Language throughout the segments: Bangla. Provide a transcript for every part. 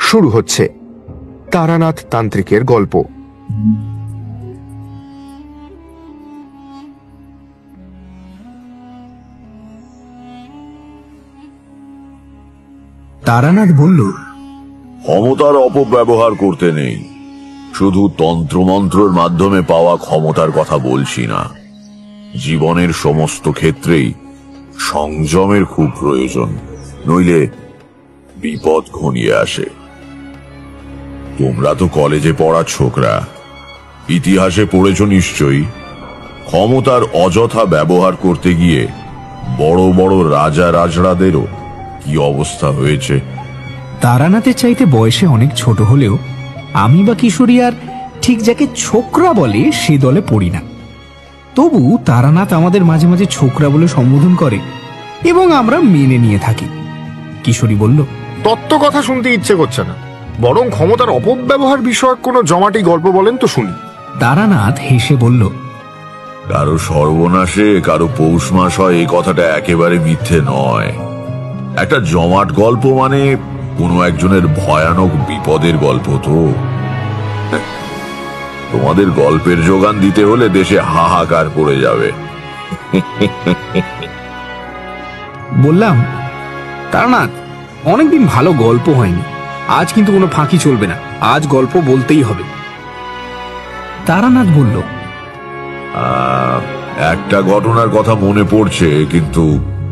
শুরু হচ্ছে তারানাথ তান্ত্রিকের গল্প। তারানাথ বলল, ক্ষমতার অপব্যবহার করতে নেই। শুধু তন্ত্রমন্ত্রের মাধ্যমে পাওয়া ক্ষমতার কথা বলছি না, জীবনের সমস্ত ক্ষেত্রেই সংযমের খুব প্রয়োজন, নইলে বিপদ ঘনিয়ে আসে। তোমরা তো কলেজে পড়া ছোকরা, ইতিহাসে পড়েছ নিশ্চয়ই, ক্ষমতার অযথা ব্যবহার করতে গিয়ে বড় বড় রাজা রাজড়াদেরও কি অবস্থা হয়েছে। তারানাথের চাইতে বয়সে অনেক ছোট হলেও আমি বা কিশোরী আর ঠিক যাকে ছোকরা বলে সে দলে পড়ি না। তবু তারানাথ আমাদের মাঝে মাঝে ছোকরা বলে সম্বোধন করে এবং আমরা মেনে নিয়ে থাকি। কিশোরী বলল, তত্ত্ব কথা শুনতে ইচ্ছে করছে না, বরং ক্ষমতার অপব্যবহার বিষয়ক কোনো জমাটি গল্প বলেন তো শুনি। তারানাথ হেসে বলল, কারো সর্বনাশে কারো পৌষ মাস হয় এই কথাটা একেবারে মিথ্যে নয়। একটা জমাট গল্প মানে কোনো একজনের ভয়ানক বিপদের গল্প। তো তোমাদের গল্পের যোগান দিতে হলে দেশে হাহাকার পড়ে যাবে। বললাম, তারানাথ, অনেকদিন ভালো গল্প হয়নি, আজ কিন্তু কোনো ফাঁকি চলবে না, আজ গল্প বলতেই হবে। তারানাথ বলল, একটা ঘটনার কথা মনে পড়ছে, কিন্তু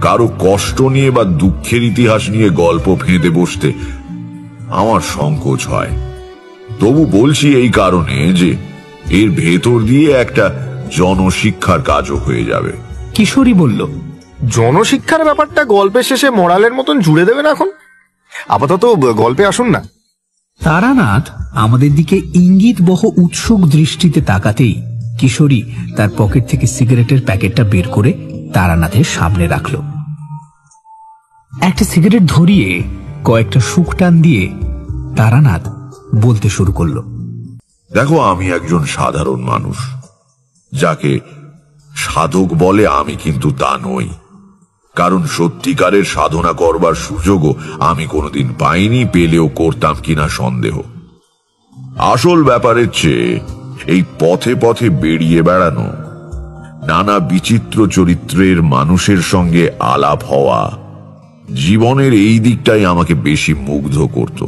কারো কষ্ট নিয়ে বা দুঃখের ইতিহাস নিয়ে গল্প ফেঁদে বসতে আমার সংকোচ হয়। তবু বলছি এই কারণে যে এর ভেতর দিয়ে একটা জনশিক্ষার কাজও হয়ে যাবে। কিশোরী বলল, জনশিক্ষার ব্যাপারটা গল্পের শেষে মোরালের মতন জুড়ে দেবেন এখন, আপাতত গল্পে আসুন না। তারানাথ আমাদের দিকে ইঙ্গিত বহ উৎসুক দৃষ্টিতে তাকাতেই কিশোরী তার পকেট থেকে সিগারেটের প্যাকেটটা বের করে তারানাথের সামনে রাখল। একটা সিগারেট ধরিয়ে কয়েকটা শুক টান দিয়ে তারানাথ বলতে শুরু করল, দেখো, আমি একজন সাধারণ মানুষ। যাকে সাধক বলে আমি কিন্তু তা নই, কারণ সত্যিকারের সাধনা করবার সুযোগও আমি কোনোদিন পাইনি, পেলেও করতাম কিনা সন্দেহ। আসল ব্যাপারের চেয়ে এই পথে পথে বেরিয়ে বেড়ানো, নানা বিচিত্র চরিত্রের মানুষের সঙ্গে আলাপ হওয়া, জীবনের এই দিকটাই আমাকে বেশি মুগ্ধ করত।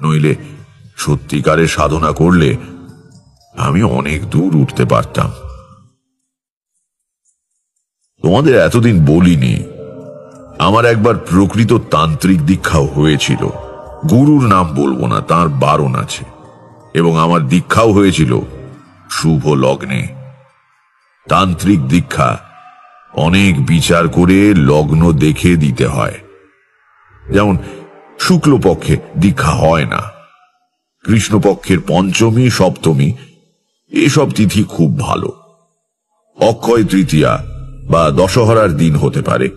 নইলে সত্যিকারের সাধনা করলে আমি অনেক দূর উঠতে পারতাম। তোমাদের এতদিন বলিনি, আমার একবার প্রকৃত তান্ত্রিক দীক্ষাও হয়েছিল। গুরুর নাম বলবো না, তার বারণ আছে। এবং আমার দীক্ষাও হয়েছিল শুভ লগ্নে। তান্ত্রিক দীক্ষা অনেক বিচার করে লগ্ন দেখে দিতে হয়। যেমন শুক্লপক্ষে দীক্ষা হয় না, কৃষ্ণপক্ষের পঞ্চমী সপ্তমী এসব তিথি খুব ভালো, অক্ষয় তৃতীয়া বা দশহরার দিন হতে পারে,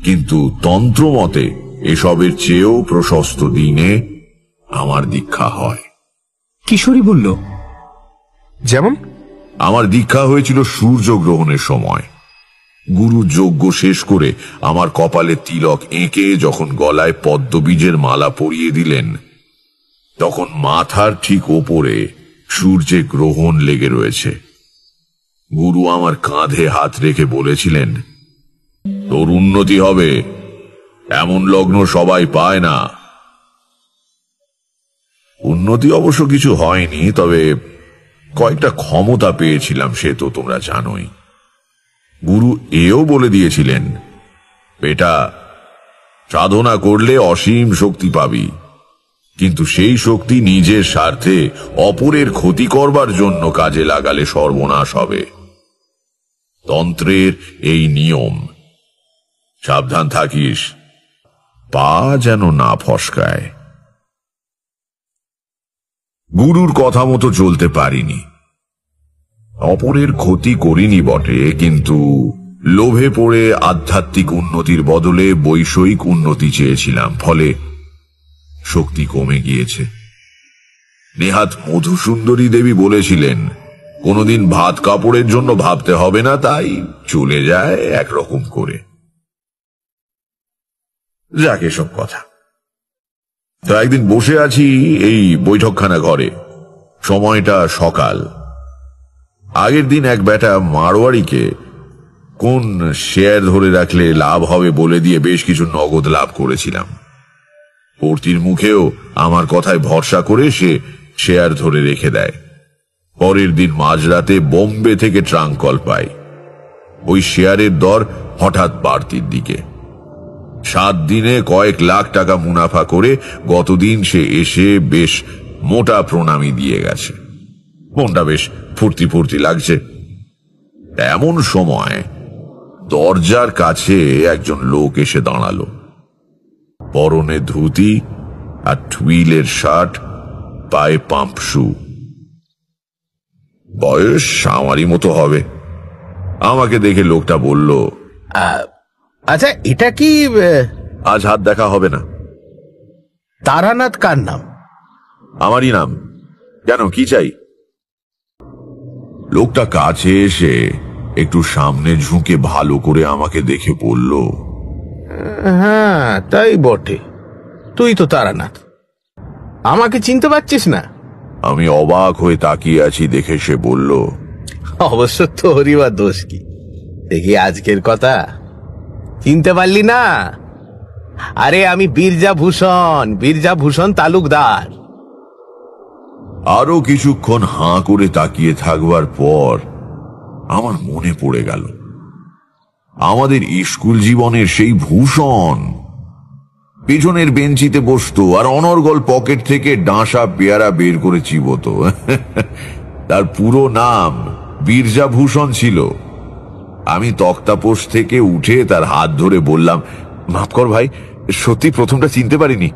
কিন্তু তন্ত্রমতে এসবের চেয়েও প্রশস্ত দিনে আমার দীক্ষা হয়। কিশোরী বলল, যেমন? আমার দীক্ষা হয়েছিল সূর্যগ্রহণের সময়। গুরু যজ্ঞ শেষ করে আমার কপালে তিলক এঁকে যখন গলায় পদ্মবীজের মালা পরিয়ে দিলেন, তখন মাথার ঠিক ওপরে সূর্যে গ্রহণ লেগে রয়েছে। গুরু আমার কাঁধে হাত রেখে বলেছিলেন, তোর উন্নতি হবে, এমন লগ্ন সবাই পায় না। উন্নতি অবশ্য কিছু হয়নি, তবে কয়েকটা ক্ষমতা পেয়েছিলাম, সে তো তোমরা জানোই। গুরু এও বলে দিয়েছিলেন, বেটা, সাধনা করলে অসীম শক্তি পাবি, কিন্তু সেই শক্তি নিজের স্বার্থে অপরের ক্ষতি করবার জন্য কাজে লাগালে সর্বনাশ হবে। তন্ত্রের এই নিয়ম, সাবধান থাকিস, পা যেন না ফসকায়। গুরুর কথা মতো চলতে পারিনি, অপরের ক্ষতি করিনি বটে, কিন্তু লোভে পড়ে আধ্যাত্মিক উন্নতির বদলে বৈষয়িক উন্নতি চেয়েছিলাম, ফলে শক্তি কমে গিয়েছে। নেহাত মধুসুন্দরী দেবী বলেছিলেন, কোনোদিন ভাত কাপড়ের জন্য ভাবতে হবে না, তাই চলে যায় একরকম করে। যাক, এসব কথা। তো একদিন বসে আছি এই বৈঠকখানা ঘরে, সময়টা সকাল। আগের দিন এক বেটা মারোয়ারিকে কোন শেয়ার ধরে রাখলে লাভ হবে বলে দিয়ে বেশ কিছু নগদ লাভ করেছিলাম। পড়তির মুখেও আমার কথায় ভরসা করে সে শেয়ার ধরে রেখে দেয়। পরের দিন মাঝরাতে বোম্বে থেকে ট্রাঙ্ক কল পাই। ওই শেয়ারের দর হঠাৎ বাড়তির দিকে। 7 দিনে কয়েক লাখ টাকা মুনাফা করে গতদিন সে এসে বেশ মোটা প্রণামী দিয়ে গেছে। মনটা বেশ ফুর্তি ফুর্তি লাগছে। এমন সময় দরজার কাছে একজন লোক এসে দাঁড়ালো। পরনে ধুতি আর টুইলের শার্ট, পায়ে পাম্প শু। বয়স আমারই মতো হবে। আমাকে দেখে লোকটা বলল, আচ্ছা, এটা কি আজ হাত দেখা হবে না। তারানাথ কার নাম? আমারই নাম। কেন, কি চাই? লোকটা কাছে এসে একটু সামনে ঝুঁকে ভালো করে আমাকে দেখে বলল, হ্যাঁ, তাই বটে, তুই তো তারানাথ। আমাকে চিনতে পারছিস না? আমি অবাক হয়ে তাকিয়ে আছি দেখে সে বলল, অবশ্য তোরই বা দোষ কি? দেখি আজকের কথা চিনতে পারলি না? আরে আমি বীরজা ভূষণ তালুকদার। আরো কিছুক্ষণ হাঁ করে তাকিয়ে থাকবার পর আমার মনে পড়ে গেল আমাদের স্কুল জীবনের সেই ভূষণ। পেছনের বেঞ্চিতে বসতো আর অনর্গল পকেট থেকে ডাঁসা পেয়ারা বের করে চিবোতো। তার পুরো নাম বীরজা ভূষণ ছিল। আমি তক্তাপোষ থেকে উঠে তার হাত ধরে বললাম, মাফ কর ভাই, সত্যি প্রথমটা চিনতে পারিনি।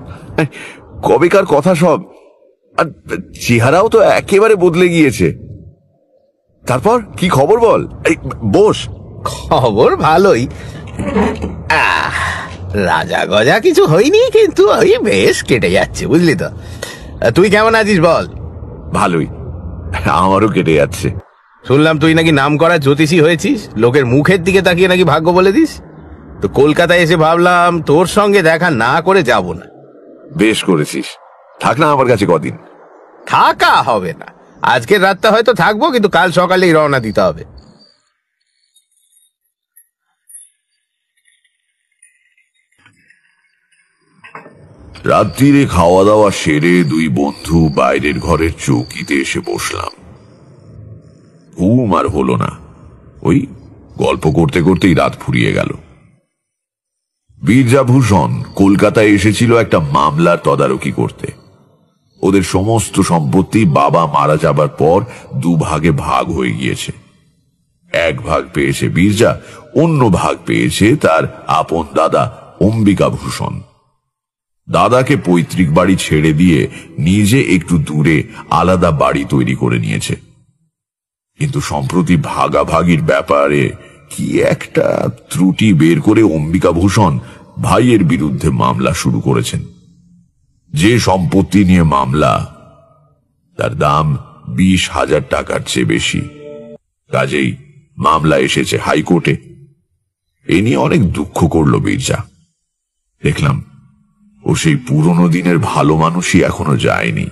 কবেকার কথা সব, আর চেহারাও তো একেবারে বদলে গিয়েছে। তারপর কি খবর বল? এই বস। খবর ভালোই। রাজা গজা কিছু হয়নি, কিন্তু ওই বেশ কেটে যাচ্ছে, বুঝলি তো। তুই কেমন আছিস বল? ভালোই, আমারও কেটে যাচ্ছে। শুনলাম তুই নাকি নাম করা জ্যোতিষী হয়েছিস, লোকের মুখের দিকে তাকিয়ে নাকি ভাগ্য বলে দিস। তো কলকাতায় এসে ভাবলাম তোর সঙ্গে দেখা না করে যাব না। বেশ করেছিস, থাক না আমার কাছে কদিন। থাকা হবে না, আজকের রাতটা হয়তো থাকবো, কিন্তু কাল সকালেই রওনা দিতে হবে। রাত্রিরে খাওয়া দাওয়া সেরে দুই বন্ধু বাইরের ঘরের চৌকিতে এসে বসলাম। ঘুম আর হলো না, ওই গল্প করতে করতেই রাত ফুরিয়ে গেল। বীরজাভূষণ কলকাতায় এসেছিল একটা মামলার তদারকি করতে। ওদের সমস্ত সম্পত্তি বাবা মারা যাবার পর 2 ভাগে ভাগ হয়ে গিয়েছে। 1 ভাগ পেয়েছে বীরজা, অন্য ভাগ পেয়েছে তার আপন দাদা অম্বিকাভূষণ। দাদাকে পৈতৃক বাড়ি ছেড়ে দিয়ে নিজে একটু দূরে আলাদা বাড়ি তৈরি করে নিয়েছে। কিন্তু সম্প্রতি ভাগাভাগির ব্যাপারে কি একটা ত্রুটি বের করে অম্বিকাভূষণ ভাইয়ের বিরুদ্ধে মামলা শুরু করেছেন। যে সম্পত্তি নিয়ে মামলা, তার দাম 20,000 টাকার চেয়ে বেশি। কাজেই মামলা এসেছে হাইকোর্টে। এ নিয়ে অনেক দুঃখ করল বীরজা। দেখলাম ও সেই পুরনো দিনের ভালো মানুষই এখনো যায়নি।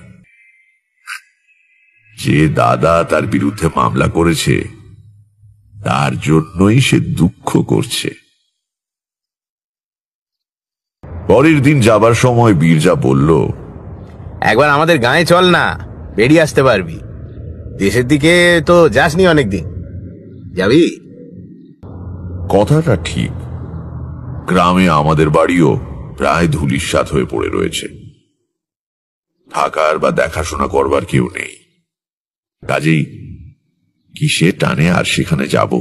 যে দাদা তার বিরুদ্ধে মামলা করেছে তার জন্যই সে দুঃখ করছে। পরের দিন যাবার সময় বীরজা বলল, একবার আমাদের গাঁয়ে চল না, বেরিয়ে আসতে পারবি। দেশের দিকে তো যাসনি অনেকদিন, যাবি? কথাটা ঠিক। গ্রামে আমাদের বাড়িও প্রায় ধূলিসাৎ হয়ে পড়ে রয়েছে। থাকার বা দেখাশোনা করবার কেউ নেই। কাজেই কিসে টানে আর সেখানে যাব।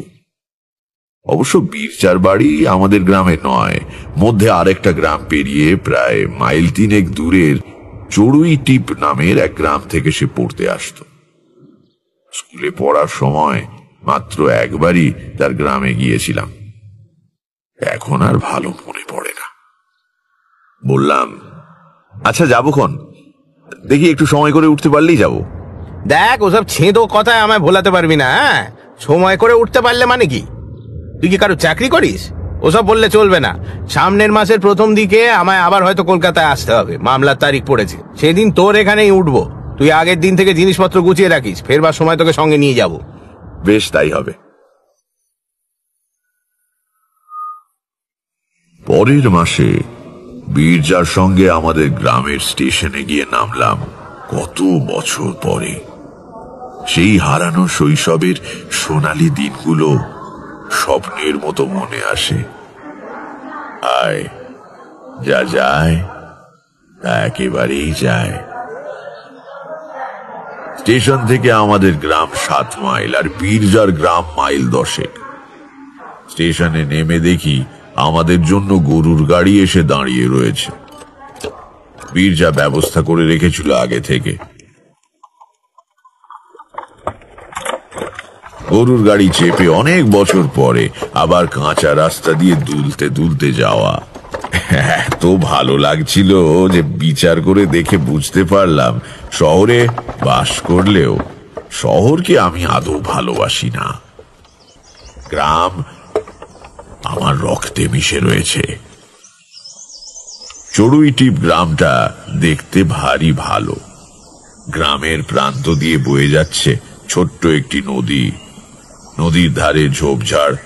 অবশ্য বীরজার বাড়ি আমাদের গ্রামে নয়, মধ্যে আরেকটা গ্রাম পেরিয়ে প্রায় 1 মাইল দূরের চড়ুই টিপ নামের এক গ্রাম থেকে সে পড়তে আসত। স্কুলে পড়ার সময় মাত্র একবারই তার গ্রামে গিয়েছিলাম। এখন আর ভালো মনে পড়ে না। বললাম, আচ্ছা যাবক্ষণ, দেখি একটু সময় করে উঠতে পারলেই যাব। দেখ, ওসব ছেঁদো কথায় আমায় ভোলাতে পারবি না। সময় করে উঠতে পারলে মানে কি? তুই কি কারো চাকরি করিস? ওসব বললে চলবে না। সামনের মাসের প্রথম দিকে আমায় আবার হয়তো কলকাতায় আসতে হবে, মামলার তারিখ পড়েছে। সেদিন তোর এখানেই উঠবো। তুই আগের দিন থেকে জিনিসপত্র গুছিয়ে রাখিস, ফেরবার সময় তোকে সঙ্গে নিয়ে যাব। বেশ, তাই হবে। পরের মাসে বীরজার সঙ্গে আমাদের গ্রামের স্টেশনে গিয়ে নামলাম কত বছর পরে। সেই হারানো শৈশবের সোনালী দিনগুলো স্বপ্নের মতো মনে আসে। আয়, যা যায় তা একেবারেই যায়। স্টেশন থেকে আমাদের গ্রাম 7 মাইল আর বীরজার গ্রাম মাইল 10। স্টেশনে নেমে দেখি আমাদের জন্য গরুর গাড়ি এসে দাঁড়িয়ে রয়েছে। বীরজা ব্যবস্থা করে রেখেছিল আগে থেকে। গরুর গাড়ি চেপে অনেক বছর পরে আবার কাঁচা রাস্তা দিয়ে দুলতে দুলতে যাওয়া এত ভালো লাগছিল যে বিচার করে দেখে বুঝতে পারলাম শহরে বাস করলেও শহরকে আমি আদৌ ভালোবাসি না। গ্রাম আমার রক্তে মিশে রয়েছে। চড়ুইটিপ গ্রামটা দেখতে ভারী ভালো। গ্রামের প্রান্ত দিয়ে বয়ে যাচ্ছে ছোট্ট একটি নদী। নদীর ধারে ঝোপঝাড়।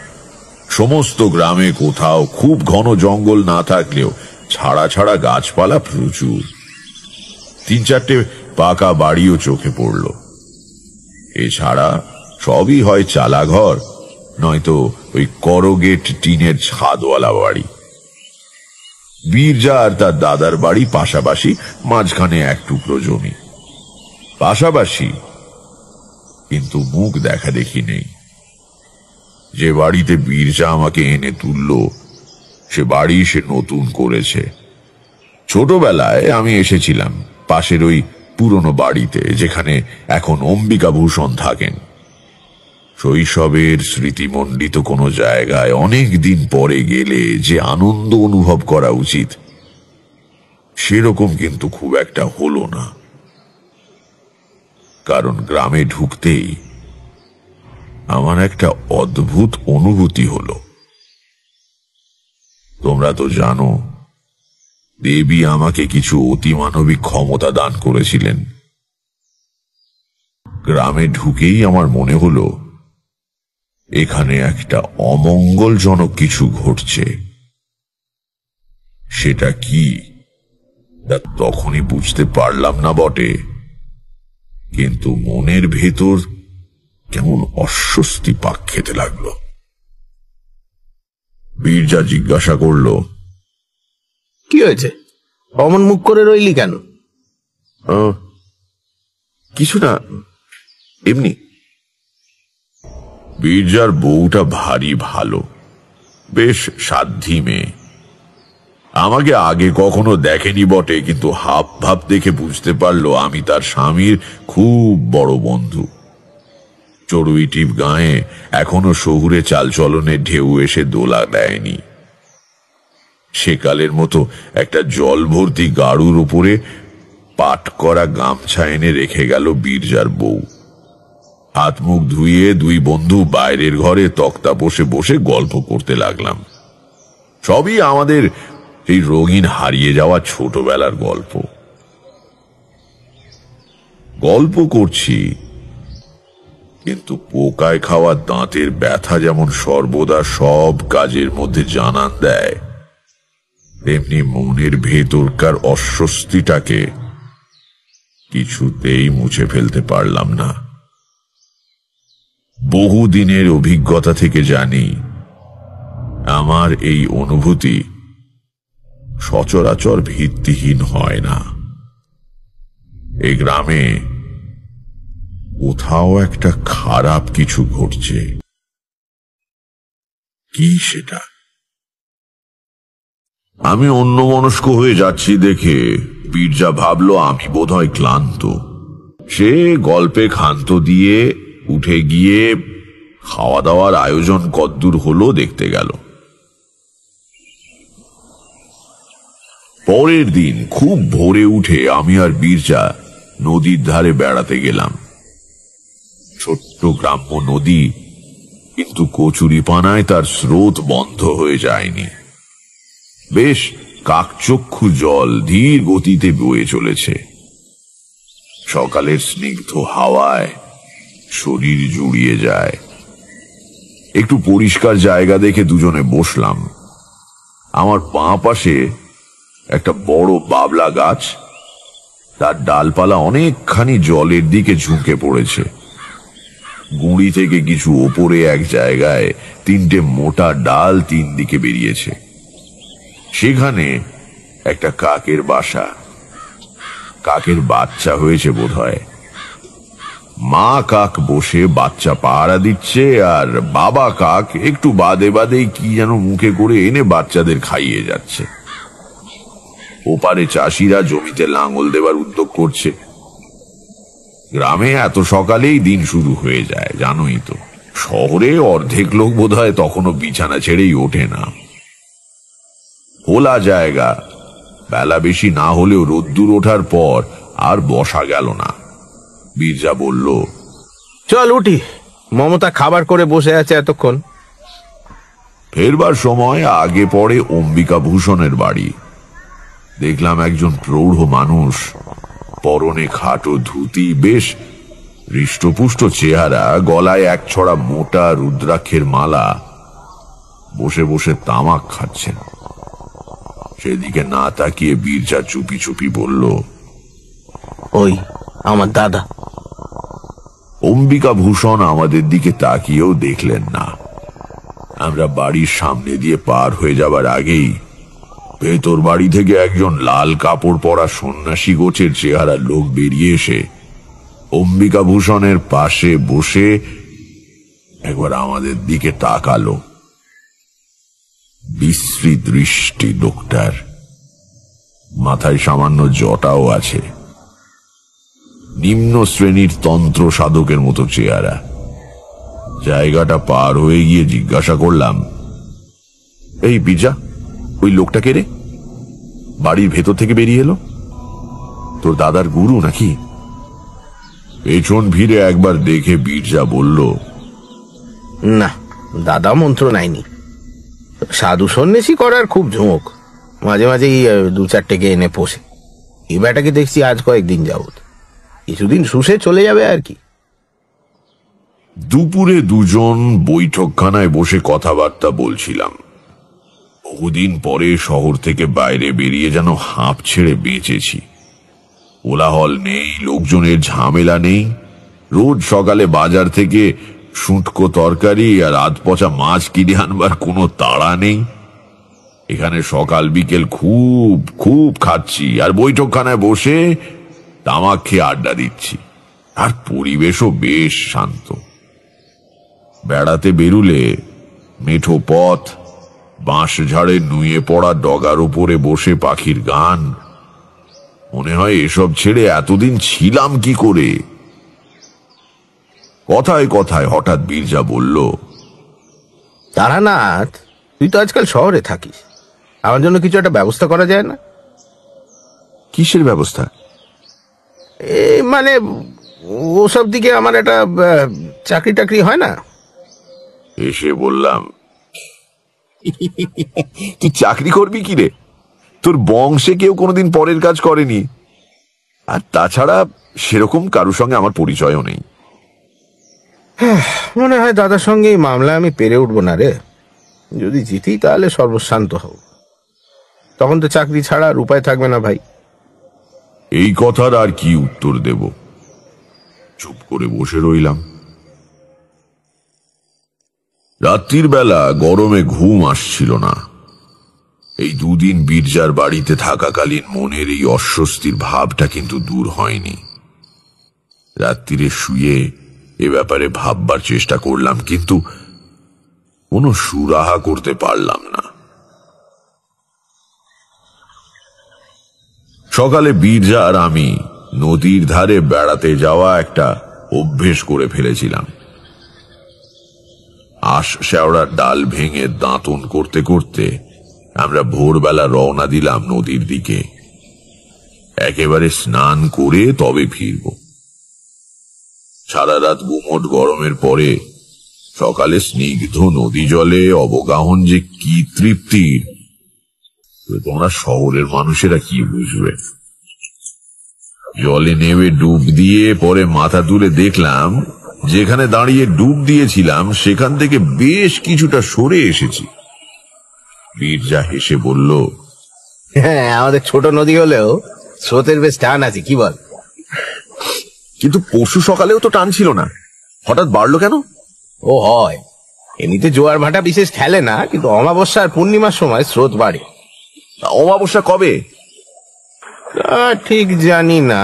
সমস্ত গ্রামে কোথাও খুব ঘন জঙ্গল না থাকলেও ছাড়া ছাড়া গাছপালা প্রচুর। 3-4টে পাকা বাড়িও চোখে পড়ল। এছাড়া সবই হয় চালাঘর, নয়তো ওই করগেট টিনের ছাদওয়ালা বাড়ি। বীরজা আর তার দাদার বাড়ি পাশাপাশি, মাঝখানে এক টুকরো জমি। পাশাপাশি, কিন্তু মুখ দেখা দেখি নেই। যে বাড়িতে বীরজা আমাকে এনে তুলল সে বাড়ি সে নতুন করেছে। ছোটবেলায় আমি এসেছিলাম পাশের ওই পুরনো বাড়িতে, যেখানে এখন অম্বিকা ভূষণ থাকেন। শৈশবের স্মৃতিমণ্ডিত কোনো জায়গায় অনেক দিন পরে গেলে যে আনন্দ অনুভব করা উচিত, সেরকম কিন্তু খুব একটা হলো না। কারণ গ্রামে ঢুকতেই আমার একটা অদ্ভুত অনুভূতি হলো। তোমরা তো জানো, দেবী আমাকে কিছু অতিমানবিক ক্ষমতা দান করেছিলেন। গ্রামে ঢুকেই আমার মনে হলো এখানে একটা অমঙ্গলজনক কিছু ঘটছে। সেটা কি তা তখনই বুঝতে পারলাম না বটে, কিন্তু মনের ভেতর কেমন অস্বস্তি পাক খেতে লাগলো। বীরজা জিজ্ঞাসা করল, কি হয়েছে? অমন মুখ করে রইলি কেন? কিছু না, এমনি। বীরজার বউটা ভারী ভালো, বেশ সাধ্যি মেয়ে। আমাকে আগে কখনো দেখেনি বটে, কিন্তু হাব ভাব দেখে বুঝতে পারলো আমি তার স্বামীর খুব বড় বন্ধু। চড়ুইটিপ গাঁয়ে এখনো শহুরে চালচলনে ঢেউ এসে দোলা দেয়নি। সেকালের মতো একটা জল ভর্তি গাড়ুর উপরে পাট করা গামছা এনে রেখে গেল বীরজার বউ। হাত মুখ ধুয়ে দুই বন্ধু বাইরের ঘরে তক্তা বসে বসে গল্প করতে লাগলাম। সবই আমাদের এই রঙিন হারিয়ে যাওয়া ছোটবেলার গল্প। গল্প করছি, কিন্তু পোকায় খাওয়া দাঁতের ব্যথা যেমন সর্বদা সব কাজের মধ্যে জানান দেয়, তেমনি মনের ভেতরকার অস্বস্তিটাকে কিছুতেই মুছে ফেলতে পারলাম না। বহুদিনের অভিজ্ঞতা থেকে জানি, আমার এই অনুভূতি সচরাচর ভিত্তিহীন হয় না। এই গ্রামে কোথাও একটা খারাপ কিছু ঘটছে। কি সেটা? আমি অন্যমনস্ক হয়ে যাচ্ছি দেখে বীরজা ভাবলো আমি বোধহয় ক্লান্ত। সে গল্পে ক্ষান্ত দিয়ে উঠে গিয়ে খাওয়া দাওয়ার আয়োজন কদ্দূর হলো দেখতে গেল। পরের দিন খুব ভোরে উঠে আমি আর বীরজা নদীর ধারে বেড়াতে গেলাম। ছোট্ট গ্রাম্য নদী কিন্তু কচুরিপানায় তার স্রোত বন্ধ হয়ে যায়নি। বেশ কাকচক্ষু জল ধীর গতিতে বয়ে চলেছে। সকালের স্নিগ্ধ হাওয়ায় শরীর জুড়িয়ে যায়। একটু পরিষ্কার জায়গা দেখে দুজনে বসলাম। আমার বাঁ পাশে একটা বড় বাবলা গাছ, তার ডালপালা অনেকখানি জলের দিকে ঝুঁকে পড়েছে। গুঁড়ি থেকে কিছু ওপরে এক জায়গায় 3টে মোটা ডাল 3 দিকে বেরিয়েছে। সেখানে একটা কাকের বাসা। কাকের বাচ্চা হয়েছে বোধহয়। মা কাক বসে বাচ্চা পাহারা দিচ্ছে, আর বাবা কাক একটু বাদে বাদেই কি যেন মুখে করে এনে বাচ্চাদের খাইয়ে যাচ্ছে। ওপারে চাষিরা জমিতে লাঙল দেবার উদ্যোগ করছে। গ্রামে এত সকালেই দিন শুরু হয়ে যায়, জানোই তো। শহরে অর্ধেক লোক বোধহয় তখনও বিছানা ছেড়েই ওঠে না। খোলা জায়গা, বেলা বেশি না হলেও রোদ্দুর ওঠার পর আর বসা গেল না। বীরজা বলল, চল উঠি, মমতা খাবার করে বসে আছে এতক্ষণ। ফেরবার সময় আগে পড়ে অম্বিকা ভূষণের বাড়ি। দেখলাম একজন প্রৌঢ় মানুষ, পরনে খাটো ধুতি, বেশ হৃষ্টপুষ্ট চেহারা, গলায় এক ছড়া মোটা রুদ্রাক্ষের মালা, বসে বসে তামাক খাচ্ছেন। সেদিকে না তাকিয়ে বীরজা চুপি চুপি বলল, ওই আমার দাদা। অম্বিকা ভূষণ আমাদের দিকে তাকিয়েও দেখলেন না। আমরা বাড়ির সামনে দিয়ে পার হয়ে যাবার আগেই ভেতর বাড়ি থেকে একজন লাল কাপড় পরা সন্ন্যাসী গোছের চেহারা লোক বেরিয়ে এসে অম্বিকা ভূষণের পাশে বসে একবার আমাদের দিকে তাকালো। বিশ্রী দৃষ্টি লোকটার, মাথায় সামান্য জটাও আছে। নিম্ন শ্রেণীর তন্ত্র সাধকের মতো চেহারা। জায়গাটা পার হয়ে গিয়ে জিজ্ঞাসা করলাম, এই বিজা, ওই লোকটা কে রে? বাড়ির ভেতর থেকে বেরিয়ে এলো? তোর দাদার গুরু নাকি? পেছন ফিরে একবার দেখে বীরজা বলল, না, দাদা মন্ত্র নাইনি। সাধু সন্ন্যাসী করার খুব ঝোঁক, মাঝে মাঝেই 2-4টেকে এনে পোষে। এই ব্যাটাকে দেখছি আজ কয়েকদিন যাবত, কিছুদিন শুষে চলে যাবে আর কি। দুপুরে দুজন বৈঠকখানায় বসে কথাবার্তা বলছিলাম। বহুদিন পরে শহর থেকে বাইরে বেরিয়ে যেন হাঁপ ছেড়ে বেঁচেছি। কোলাহল নেই, লোকজনের ঝামেলা নেই। রোজ সকালে বাজার থেকে শুঁটকো তরকারি আর আধপচা মাছ কিনে আনবার কোনো তাড়া নেই। এখানে সকাল বিকেল খুব খুব খাচ্ছি, আর বৈঠকখানায় বসে তামাক খেয়ে আড্ডা দিচ্ছি। আর পরিবেশও বেশ শান্ত। বেড়াতে বেরুলে মেঠো পথ, বাঁশ ঝাড়ে নুয়ে পড়া ডগার উপরে বসে পাখির গান, মনে হয় এসব ছেড়ে এতদিন ছিলাম কি করে। কথায় কথায় হঠাৎ বীরজা বলল, তারানাথ, তুই তো আজকাল শহরে থাকিস, আমার জন্য কিছু একটা ব্যবস্থা করা যায় না? কিসের ব্যবস্থা? মানে ওসব দিকে আমার একটা চাকরি টাকরি হয় না? এসে বললাম, তুই চাকরি করবি কি রে? তোর বংশে কেউ কোনোদিন পরের কাজ করেনি, আর তাছাড়া সেরকম কারোর সঙ্গে আমার পরিচয়ও নেই। মনে হয় দাদার সঙ্গে এই মামলা আমি পেরে উঠবো না রে। যদি জিতি তাহলে সর্বশান্ত হব, তখন তো চাকরি ছাড়া আর উপায় থাকবে না ভাই। এই কথার আর কি উত্তর দেব? চুপ করে বসে রইলাম। রাত্রির বেলা গরমে ঘুম আসছিল না। এই 2 দিন বীরজার বাড়িতে থাকাকালীন মনের এই অস্বস্তির ভাবটা কিন্তু দূর হয়নি। রাত্রিরে শুয়ে এ ব্যাপারে ভাববার চেষ্টা করলাম, কিন্তু কোনো সুরাহা করতে পারলাম না। সকালে বীরজা আর আমি নদীর ধারে বেড়াতে যাওয়া একটা অভ্যেস করে ফেলেছিলাম। আশ শেওড়ার ডাল ভেঙে দাঁতন করতে করতে আমরা ভোরবেলা রওনা দিলাম নদীর দিকে। একেবারে স্নান করে তবে ফিরব। সারা রাত গুমোট গরমের পরে সকালে স্নিগ্ধ নদী জলে অবগাহন যে কি তৃপ্তির, তোমরা শহরের মানুষেরা কি বুঝবে। জলে নেমে ডুব দিয়ে পরে মাথা তুলে দেখলাম যেখানে দাঁড়িয়ে ডুব দিয়েছিলাম সেখান থেকে বেশ কিছুটা সরে এসেছি। বীরজা হেসে বলল, হ্যাঁ, আমাদের ছোট নদী হলেও স্রোতের বেশ টান আছে, কি বল? কিন্তু পরশু সকালেও তো টান ছিল না, হঠাৎ বাড়লো কেন? ও হয়, এমনিতে জোয়ার ভাটা বিশেষ ঠেলে না, কিন্তু অমাবস্যা আর পূর্ণিমার সময় স্রোত বাড়ে। অমাবস্যা কবে? ঠিক জানি না,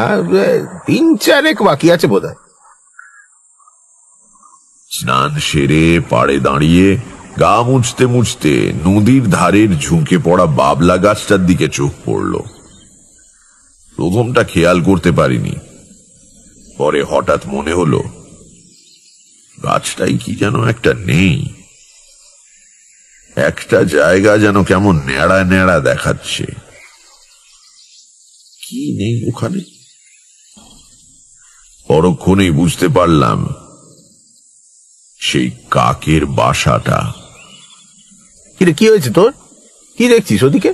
3-4 বাকি আছে বোধহয়। স্নান সেরে পাড়ে দাঁড়িয়ে গা মুছতে মুছতে নদীর ধারের ঝুঁকে পড়া বাবলা গাছটার দিকে চোখ পড়ল। প্রথমটা খেয়াল করতে পারিনি, পরে হঠাৎ মনে হলো গাছটাই কি যেন একটা নেই, একটা জায়গা যেন কেমন ন্যাড়া ন্যাড়া দেখাচ্ছে। কি নেই ওখানে? পরক্ষণেই বুঝতে পারলাম সেই কাকের বাসাটা। কিরে, কি হয়েছে তোর? কি দেখছিস ওদিকে?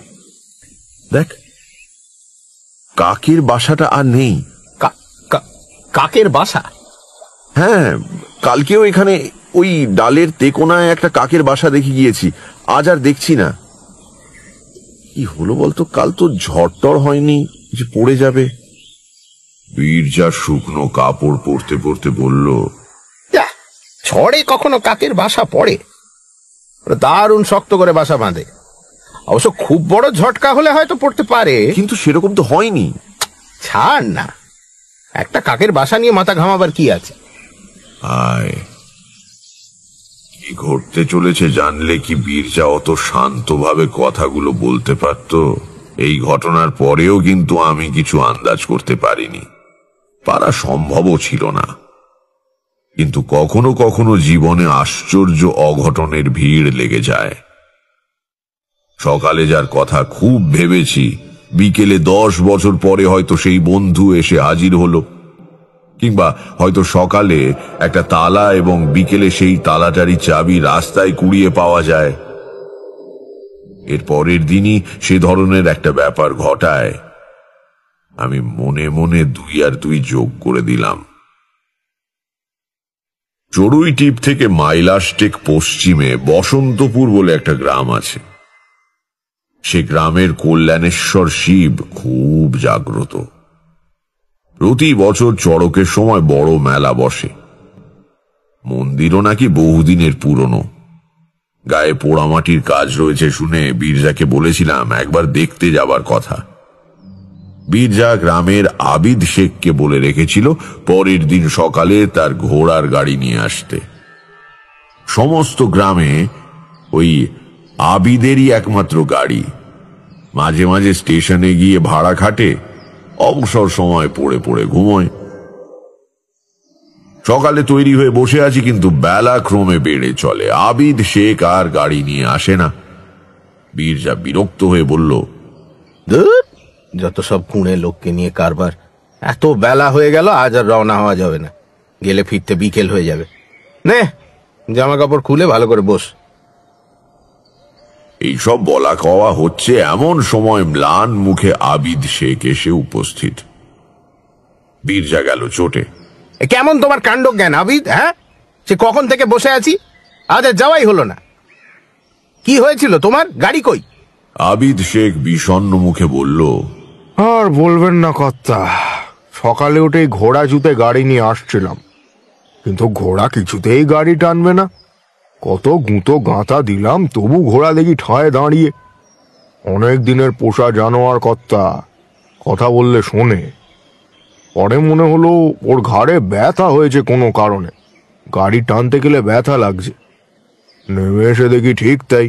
দেখ, কাকের বাসাটা আর নেই। কাকের বাসা? হ্যাঁ, কালকেও এখানে ওই ডালের তেকোনায় একটা কাকের বাসা দেখে গিয়েছি, আজ আর দেখছি না। কি হলো বলতো? কাল তো ঝড়টর হয়নি যে পড়ে যাবে? বীরজা শুকনো কাপড় পরতে পরতে বলল, ঝড়ে কখনো কাকের বাসা পড়ে? দারুণ শক্ত করে বাসা বাঁধে। অবশ্য খুব বড় ঝটকা হলে হয়তো পড়তে পারে, কিন্তু সেরকম তো হয়নি। ছাড় না, একটা কাকের বাসা নিয়ে মাথা ঘামাবার কি আছে? আয়, কি ঘটতে চলেছে জানলে কি বীরজা অত শান্তভাবে কথাগুলো বলতে পারত? এই ঘটনার পরেও কিন্তু আমি কিছু আন্দাজ করতে পারিনি, পারা সম্ভবও ছিল না। কিন্তু কখনো কখনো জীবনে আশ্চর্য অঘটনের ভিড় লেগে যায়। সকালে যার কথা খুব ভেবেছি, বিকেলে 10 বছর পরে হয়তো সেই বন্ধু এসে হাজির হলো, কিংবা হয়তো সকালে একটা তালা এবং বিকেলে সেই তালাটারই চাবি রাস্তায় কুড়িয়ে পাওয়া যায়। এর পরের দিনই সে ধরনের একটা ব্যাপার ঘটায়। আমি মনে মনে 2 আর 2 যোগ করে দিলাম। চড়ুইটিপ থেকে মাইলাস্টেক পশ্চিমে বসন্তপুর বলে একটা গ্রাম আছে। সে গ্রামের কল্যাণেশ্বর শিব খুব জাগ্রত। প্রতি বছর চড়কের সময় বড় মেলা বসে। মন্দিরও নাকি বহুদিনের পুরনো। গায়ে পোড়ামাটির কাজ রয়েছে শুনে বীরজাকে বলেছিলাম একবার দেখতে যাবার কথা। বীরজা গ্রামের আবিদ শেখকে বলে রেখেছিল পরের দিন সকালে তার ঘোড়ার গাড়ি নিয়ে আসতে। সমস্ত গ্রামে ওই আবিদেরই একমাত্র গাড়ি। মাঝে মাঝে স্টেশনে গিয়ে ভাড়া খাটে, অবসর সময় পড়ে পড়ে ঘুমোয়। সকালে তৈরি হয়ে বসে আছি, কিন্তু বেলা ক্রমে বেড়ে চলে, আবিদ শেখ আর গাড়ি নিয়ে আসে না। বীরজা বিরক্ত হয়ে বলল, যত সব কুঁড়ে লোককে নিয়ে কারবার। এত বেলা হয়ে গেল, আজ আর রওনা হওয়া যাবে না, গেলে ফিরতে বিকেল হয়ে যাবে। নে, জামা কাপড় খুলে ভালো করে বস। এইসব বলা কওয়া হচ্ছে এমন সময় ম্লান মুখে আবিদ শেখ এসে উপস্থিত। বীরজা গেল চোটে। কেমন তোমার কাণ্ড জ্ঞান আবিদ? হ্যাঁ, সে কখন থেকে বসে আছি, আজ আর যাওয়াই হলো না। কি হয়েছিল তোমার? গাড়ি কই? আবিদ শেখ বিষণ্ণ মুখে বলল, আর বলবেন না কর্তা, সকালে উঠে ঘোড়া জুতে গাড়ি নিয়ে আসছিলাম, কিন্তু ঘোড়া কিছুতেই গাড়ি টানবে না। কত গুঁতো গাঁথা দিলাম, তবু ঘোড়া দেখি ঠায় দাঁড়িয়ে। অনেক দিনের পোষা জানোয়ার কর্তা, কথা বললে শোনে। পরে মনে হলো ওর ঘাড়ে ব্যথা হয়েছে কোনো কারণে, গাড়ি টানতে গেলে ব্যথা লাগছে। নেমে এসে দেখি ঠিক তাই,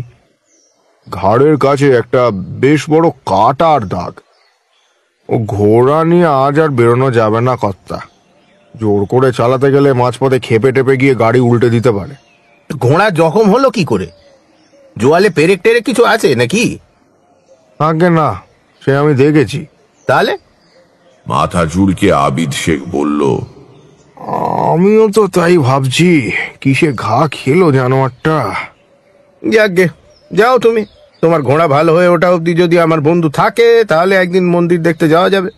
ঘাড়ের কাছে একটা বেশ বড় কাটার দাগ। ও ঘোড়া নিয়ে আজ আর বেরোনো যাবে না কর্তা, জোর করে চালাতে গেলে মাঝপথে খেপে টেপে গিয়ে গাড়ি উল্টে দিতে পারে। ঘোড়া জখম হলো কি করে? জোয়ালে পেরেক টেরেক কিছু আছে নাকি? আগে না, সে আমি দেখেছি। তাহলে? মাথা চুলকে আবিদ শেখ বলল, আমিও তো তাই ভাবছি, কিসে ঘা খেলো জানোয়ারটা। যাকগে, যাও তুমি। তোমার ঘোড়া ভালো হয়ে ওঠা অবধি যদি আমার বন্ধু থাকে তাহলে একদিন মন্দির দেখতে যাওয়া যাবে।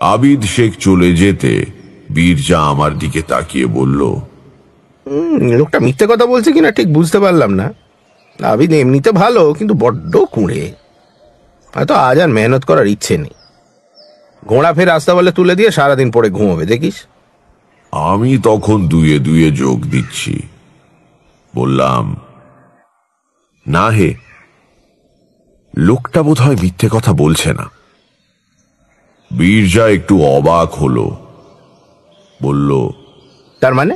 আবিদ শেখ চলে যেতে বীরজা আমার দিকে তাকিয়ে বলল, লোকটা মিথ্যে কথা বলছে কিনা ঠিক বুঝতে পারলাম না। আবিদ এমনিতে ভালো, কিন্তু বড্ড কুঁড়ে। হয়তো আজ আর মেহনত করার ইচ্ছে নেই। ঘোড়া ফের রাস্তা বলে তুলে দিয়ে সারাদিন পরে ঘুমোবে, দেখিস। আমি তখন দুয়ে দুয়ে যোগ দিচ্ছি। বললাম, না হে, লোকটা বোধহয় মিথ্যে কথা বলছে না। বীরজা একটু অবাক হলো, বলল, তার মানে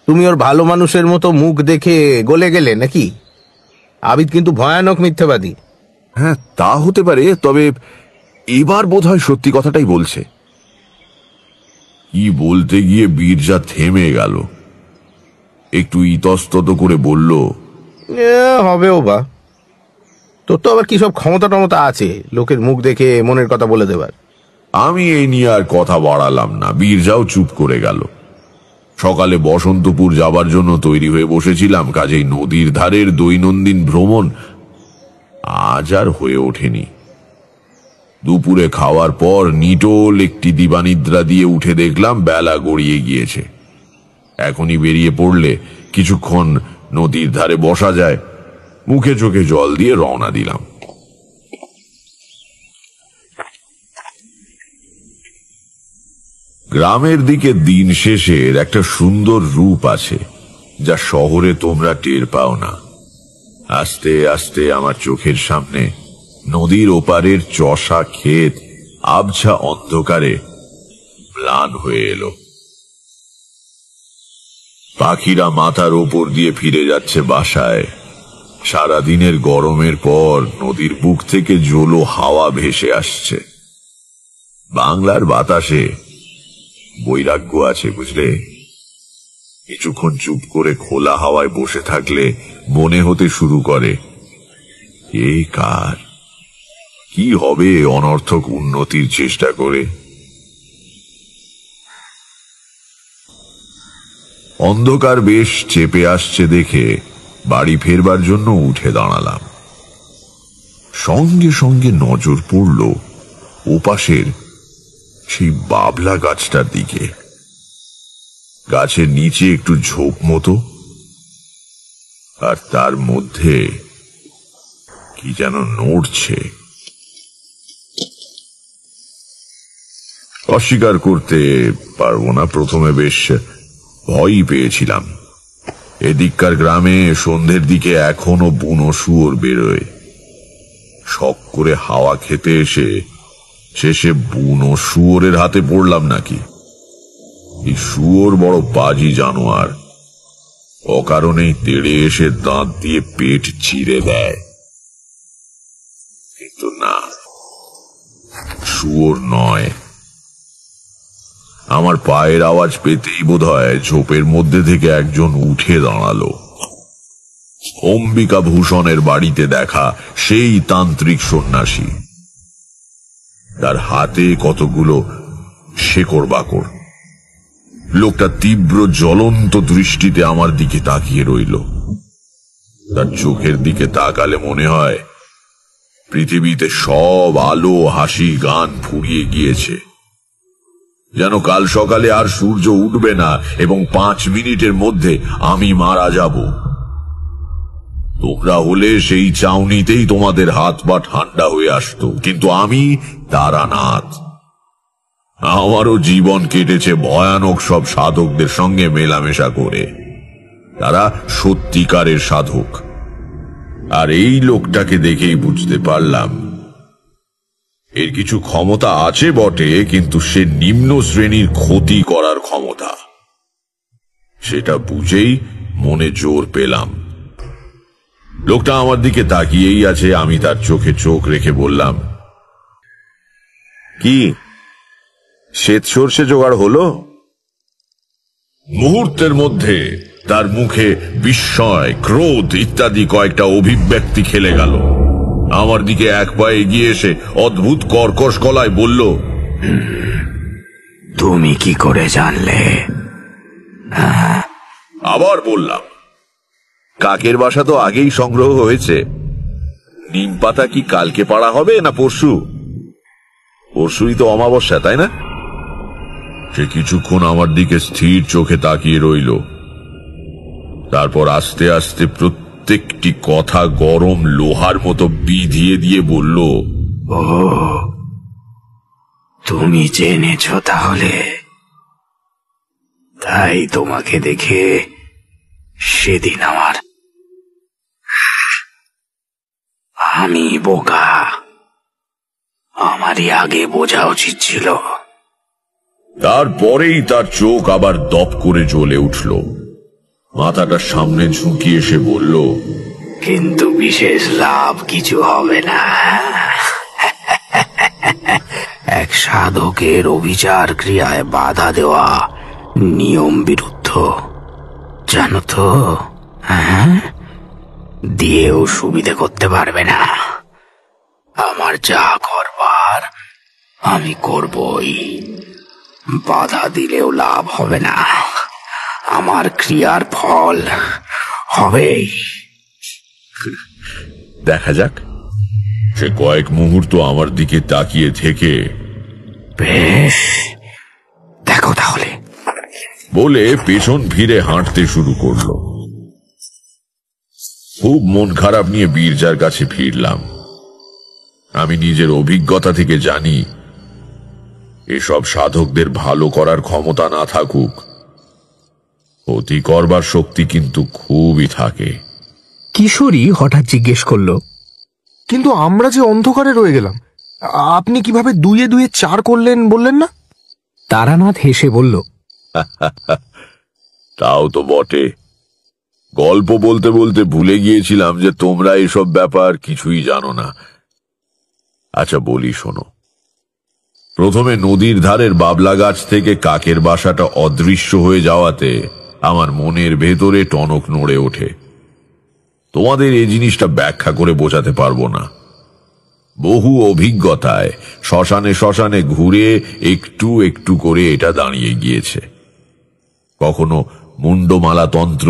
তুমি ওর ভালো মানুষের মতো মুখ দেখে গলে গেলে নাকি? আবিদ কিন্তু ভয়ানক মিথ্যাবাদী। হ্যাঁ, তা হতে পারে, তবে এবার বোধহয় সত্যি কথাটাই বলছে। কি বলতে গিয়ে বীরজা থেমে গেল, একটু ইতস্তত করে বলল, হবেও বা, তোর তো আবার কি সব ক্ষমতা টমতা আছে লোকের মুখ দেখে মনের কথা বলে দেবার। আমি এই নিয়ে আর কথা বাড়ালাম না। বীরজাও চুপ করে গেল। সকালে বসন্তপুর যাবার জন্য তৈরি হয়ে বসেছিলাম, কাজেই নদীর ধারের দৈনন্দিন ভ্রমণ আজ আর হয়ে ওঠেনি। দুপুরে খাওয়ার পর নিটোল একটি দিবানিদ্রা দিয়ে উঠে দেখলাম বেলা গড়িয়ে গিয়েছে। এখনই বেরিয়ে পড়লে কিছুক্ষণ নদীর ধারে বসা যায়। মুখে চোখে জল দিয়ে রওনা দিলাম। গ্রামের দিকে দিন শেষের একটা সুন্দর রূপ আছে, যা শহরে তোমরা টের পাও না। আস্তে আস্তে আমার চোখের সামনে নদীর ওপারের চষা ক্ষেত আবছা অন্ধকারে ম্লান হয়ে এলো। পাখিরা মাথার ওপর দিয়ে ফিরে যাচ্ছে বাসায়। সারাদিনের গরমের পর নদীর বুক থেকে জোলো হাওয়া ভেসে আসছে। বাংলার বাতাসে বৈরাগ্য আছে, বুঝলে। কিছুক্ষণ চুপ করে খোলা হাওয়ায় বসে থাকলে মনে হতে শুরু করে, এই কার কি হবে অনর্থক উন্নতির চেষ্টা করে। অন্ধকার বেশ চেপে আসছে দেখে বাড়ি ফেরবার জন্য উঠে দাঁড়ালাম। সঙ্গে সঙ্গে নজর পড়ল ওপাশের সেই বাবলা গাছটার দিকে। গাছের নিচে একটু ঝোপ মতো, আর তার মধ্যে কি যেন নড়ছে। অস্বীকার করতে পারবো না, প্রথমে বেশ ভয়ই পেয়েছিলাম। এদিককার গ্রামে সন্ধ্যের দিকে এখনো বুনো শুয়োর বেরোয়। শখ করে হাওয়া খেতে এসে শেষে বুনো শুয়োরের হাতে পড়লাম নাকি। এই শুয়োর বড় বাজি জানোয়ার, অকারণেই তেড়ে এসে দাঁত দিয়ে পেট চিরে দেয়। কিন্তু না, শুয়োর নয়। আমার পায়ের আওয়াজ পেতেই বোধহয় ঝোপের মধ্যে থেকে একজন উঠে দাঁড়ালো। অম্বিকা ভূষণের বাড়িতে দেখা সেই তান্ত্রিক সন্ন্যাসী। তার হাতে কতগুলো শেকড় বাকড়। লোকটা তীব্র জ্বলন্ত দৃষ্টিতে আমার দিকে তাকিয়ে রইল। তার চোখের দিকে তাকালে মনে হয় পৃথিবীতে সব আলো, হাসি, গান ফুরিয়ে গিয়েছে। যেন কাল সকালে আর সূর্য উঠবে না এবং 5 মিনিটের মধ্যে আমি মারা যাব। তোমরা হলে সেই চাউনিতেই তোমাদের হাত পা ঠান্ডা হয়ে আসতো, কিন্তু আমি তারানাথ। আমারও জীবন কেটেছে ভয়ানক সব সাধকদের সঙ্গে মেলামেশা করে। তারা সত্যিকারের সাধক। আর এই লোকটাকে দেখেই বুঝতে পারলাম এর কিছু ক্ষমতা আছে বটে, কিন্তু সে নিম্ন শ্রেণীর ক্ষতি করার ক্ষমতা। সেটা বুঝেই মনে জোর পেলাম। লোকটা আমার দিকে তাকিয়েই আছে। আমি তার চোখে চোখ রেখে বললাম, কি শ্বেত সর্ষে জোগাড় হলো? মুহূর্তের মধ্যে তার মুখে বিস্ময়, ক্রোধ ইত্যাদি কয়েকটা অভিব্যক্তি খেলে গেল। আমার দিকে এক পায়ে এগিয়ে এসে অদ্ভুত কর্কশ গলায় বলল, তুমি কি করে জানলে? আবার বললাম, কাকের বাসা তো আগেই সংগ্রহ হয়েছে। নিম পাতা কি কালকে পাড়া হবে না পরশু? পরশুই তো অমাবস্যা, তাই না? সে কিছুক্ষণ আমার দিকে স্থির চোখে তাকিয়ে রইল। তারপর আস্তে আস্তে প্রত্যেকটি কথা গরম লোহার মতো বিধিয়ে দিয়ে বলল, ও, তুমি জেনেছ তাহলে? তাই তোমাকে দেখে সেদিন আমি বোকা, আমারই আগে বোঝা উচিত ছিল। তারপরেই তার চোখ আবার দপ করে জ্বলে উঠল। মাথাটা সামনে ঝুঁকিয়ে সে বলল, কিন্তু বিশেষ লাভ কিছু হবে না। এক সাধকের অবিচার ক্রিয়ায় বাধা দেওয়া নিয়ম বিরুদ্ধ, জানো তো? হ্যাঁ, দিয়েও সুবিধে করতে পারবে না। আমার যা করবার আমি করবই, বাধা দিলেও লাভ হবে না, আমার ক্রিয়ার ফল হবেই। দেখা যাক। সে কয়েক মুহূর্ত আমার দিকে তাকিয়ে থেকে, বেশ, দেখো তাহলে, বলে পেছন ফিরে হাঁটতে শুরু করলো। খুব মন খারাপ নিয়ে বীরজার কাছে ফিরলাম। আমি নিজের অভিজ্ঞতা থেকে জানি, এসব সাধকদের ভালো করার ক্ষমতা না থাকুক, ক্ষতি করবার শক্তি কিন্তু খুবই থাকে। কিশোরী হঠাৎ জিজ্ঞেস করলো, কিন্তু আমরা যে অন্ধকারে রয়ে গেলাম, আপনি কিভাবে 2 এ 2 4 করলেন বললেন না? তারানাথ হেসে বলল, তাও তো বটে। গল্প বলতে বলতে ভুলে গিয়েছিলাম যে তোমরা এসব ব্যাপার কিছুই জানো না। আচ্ছা বলি, শোনো। প্রথমে নদীর ধারের বাবলা গাছ থেকে কাকের বাসাটা অদৃশ্য হয়ে যাওয়াতে আমার মনের ভেতরে টনক নড়ে ওঠে। তোমাদের এই জিনিসটা ব্যাখ্যা করে বোঝাতে পারবো না। বহু অভিজ্ঞতায় শ্মশানে শ্মশানে ঘুরে একটু একটু করে এটা দাঁড়িয়ে গিয়েছে। কখনো মুন্ডমালা তন্ত্র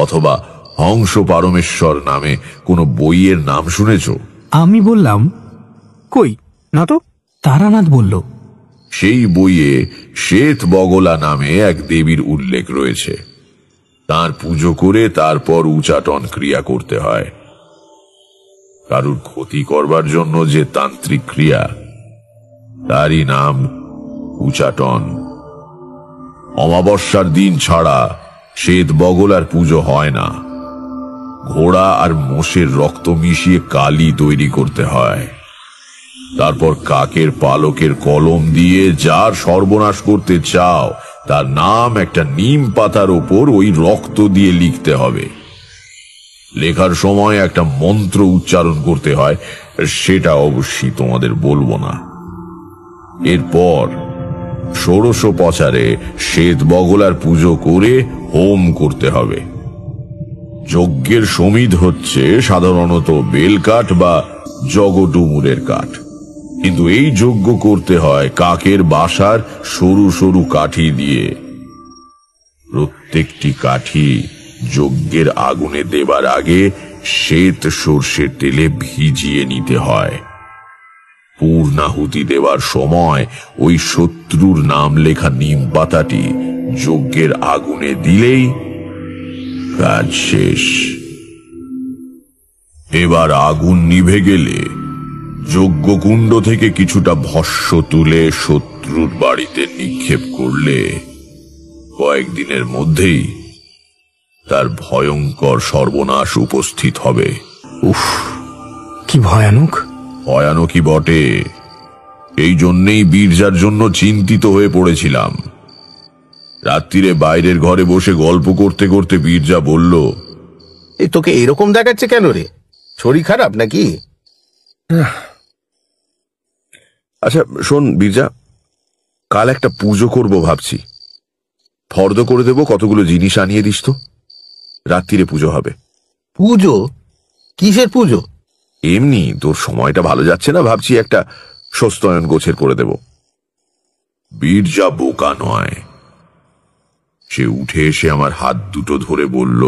অথবা হংস পারমেশ্বর নামে কোনো বইয়ের নাম শুনেছ? আমি বললাম, কই না তো। তারানাথ বলল, সেই বইয়ে শ্বেত বগলা নামে এক দেবীর উল্লেখ রয়েছে। তার পুজো করে তারপর উচাটন ক্রিয়া করতে হয়। কারুর ক্ষতি করবার জন্য যে তান্ত্রিক ক্রিয়া, তারই নাম উচাটন। অমাবস্যার দিন ছাড়া শ্বেত বগলার পুজো হয় না। ঘোড়া আর মোষের রক্ত মিশিয়ে কালি তৈরি করতে হয়। তারপর কাকের পালকের কলম দিয়ে যার সর্বনাশ করতে চাও তার নাম একটা নিম পাতার ওপর ওই রক্ত দিয়ে লিখতে হবে। লেখার সময় একটা মন্ত্র উচ্চারণ করতে হয়, সেটা অবশ্যই তোমাদের বলবো না। এরপর ষোড়শোপচারে শ্বেত বগলার পুজো করে হোম করতে হবে। যজ্ঞের সমিধ হচ্ছে সাধারণত বেলকাঠ বা জগডুমুরের কাঠ, কিন্তু এই যজ্ঞ করতে হয় কাকের বাসার সরু সরু কাঠি দিয়ে। প্রত্যেকটি কাঠি যজ্ঞের আগুনে দেবার আগে শ্বেত সর্ষের তেলে ভিজিয়ে নিতে হয়। পূর্ণাহুতি দেবার সময় ওই শত্রুর নাম লেখা নিম পাতাটি যজ্ঞের আগুনে দিলেই কাজ শেষ। এবার আগুন নিভে গেলে যজ্ঞকুণ্ড থেকে কিছুটা ভস্য তুলে শত্রুর বাড়িতে নিক্ষেপ করলে কয়েকদিনের মধ্যেই তার ভয়ঙ্কর সর্বনাশ উপস্থিত হবে। উফ, কি ভয়ানক! ভয়ানকই বটে। এই জন্যেই বীরজার জন্য চিন্তিত হয়ে পড়েছিলাম। রাত্রিরে বাইরের ঘরে বসে গল্প করতে করতে বীরজা বলল, এই তোকে এরকম দেখাচ্ছে কেন রে? শরীর খারাপ নাকি? আচ্ছা শোন বীরজা, কাল একটা পুজো করব ভাবছি। ফর্দ করে দেব, কতগুলো জিনিস আনিয়ে দিস তো। রাত্রিরে পুজো হবে। পুজো? কিসের পুজো? এমনি তোর সময়টা ভালো যাচ্ছে না, ভাবছি একটা স্বস্তায়ন গোছের করে দেব। বীরজা বোকা নয়। সে উঠে এসে আমার হাত দুটো ধরে বলল,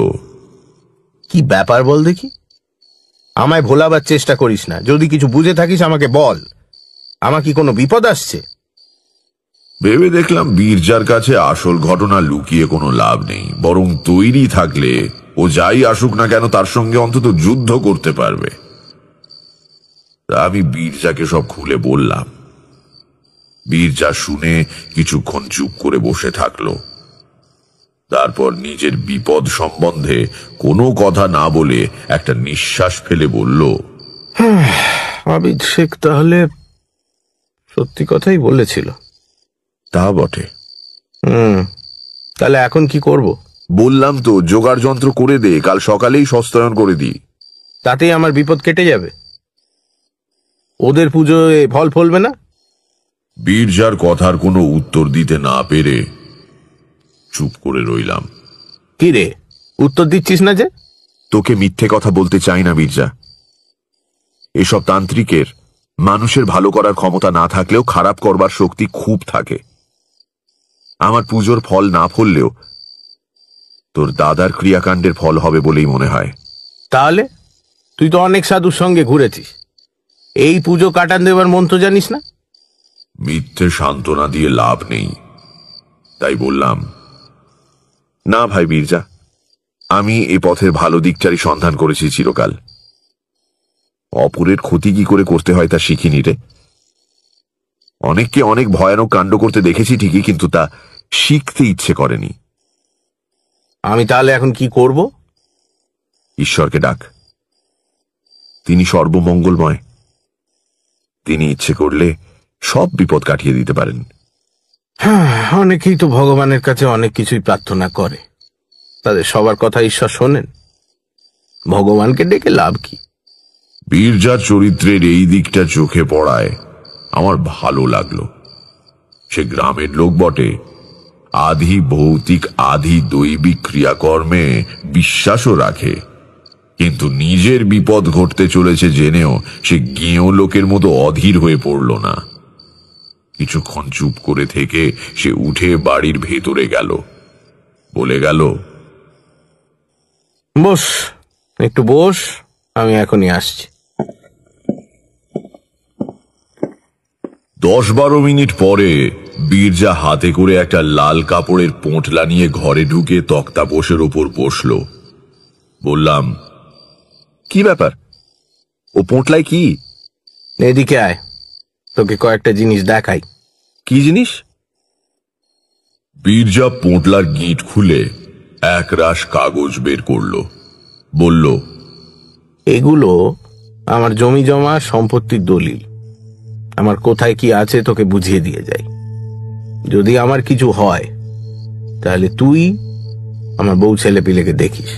কি ব্যাপার বল দেখি? আমায় ভোলাবার চেষ্টা করিস না, যদি কিছু বুঝে থাকিস আমাকে বল। আমার কি কোনো বিপদ আসছে? ভেবে দেখলাম বীরজার কাছে আসল ঘটনা লুকিয়ে কোনো লাভ নেই, বরং তৈরি থাকলে ও যাই আসুক না কেন তার সঙ্গে অন্তত যুদ্ধ করতে পারবে। তা আমি বীরজাকে সব খুলে বললাম। বীরজা শুনে কিছুক্ষণ চুপ করে বসে থাকলো। তারপর নিজের বিপদ সম্বন্ধে কোনো কথা না বলে একটা নিঃশ্বাস ফেলে বলল, আবিদ শেখ তাহলে সত্যি কথাই বলেছিল। তা বটে। তাহলে এখন কি করব? বললাম তো, জোগাড় যন্ত্র করে দে, কাল সকালেই সস্তায়ন করে দিই। তাতেই আমার বিপদ কেটে যাবে? ওদের পুজোয় ফল ফলবে না? বীরজার কথার কোনো উত্তর দিতে না পেরে চুপ করে রইলাম। কি রে, উত্তর দিচ্ছিস না যে? তোকে মিথ্যে কথা বলতে চাই না বীরজা। এসব তান্ত্রিকের মানুষের ভালো করার ক্ষমতা না থাকলেও খারাপ করবার শক্তি খুব থাকে। আমার পুজোর ফল না ফললেও তোর দাদার ক্রিয়াকাণ্ডের ফল হবে বলেই মনে হয়। তাহলে তুই তো অনেক সাধুর সঙ্গে ঘুরেছিস, এই পুজো কাটান দেবার মন্ত্র জানিস না? মিথ্যে সান্ত্বনা দিয়ে লাভ নেই, তাই বললাম, না ভাই বীরজা, আমি এ পথের ভালো দিকটারই সন্ধান করেছি চিরকাল। অপরের ক্ষতি কি করে করতে হয় তা শিখিনি রে। অনেককে অনেক ভয়ানক কাণ্ড করতে দেখেছি ঠিকই, কিন্তু তা শিখতে ইচ্ছে করেনি। আমি তাহলে এখন কি করব? ঈশ্বরকে ডাক, তিনি সর্বমঙ্গলময়। তিনি ইচ্ছে করলে সব বিপদ কাটিয়ে দিতে পারেন। হ্যাঁ, অনেকেই তো ভগবানের কাছে অনেক কিছুই প্রার্থনা করে, তাদের সবার কথা ঈশ্বর শোনেন। ভগবানকে ডেকে লাভ কি? বীরজার চরিত্রের এই দিকটা চোখে পড়ায় আমার ভালো লাগলো। সে গ্রামের লোক বটে, আধি ভৌতিক আধি দৈবিক ক্রিয়াকর্মে বিশ্বাসও রাখে, কিন্তু নিজের বিপদ ঘটতে চলেছে জেনেও সে গেঁয়ো লোকের মতো অধীর হয়ে পড়ল না। কিছুক্ষণ চুপ করে থেকে সে উঠে বাড়ির ভেতরে গেল, বলে গেল, বস, একটু বস, আমি এখনই আসছি। 10-12 মিনিট পরে বীরজা হাতে করে একটা লাল কাপড়ের পোঁটলা নিয়ে ঘরে ঢুকে তক্তাপোষের ওপর বসল। বললাম, কি ব্যাপার? ও পোঁটলাই কি? এদিকে আয়, তোকে কয়েকটা জিনিস দেখাই। কি জিনিস? বীরজা পোঁটলার গিঁট খুলে এক রাশ কাগজ বের করল, বলল, এগুলো আমার জমি জমা সম্পত্তির দলিল। আমার কোথায় কি আছে তোকে বুঝিয়ে দিয়ে যাই। যদি আমার কিছু হয় তাহলে তুই আমার বউ ছেলে পিলেকে দেখিস,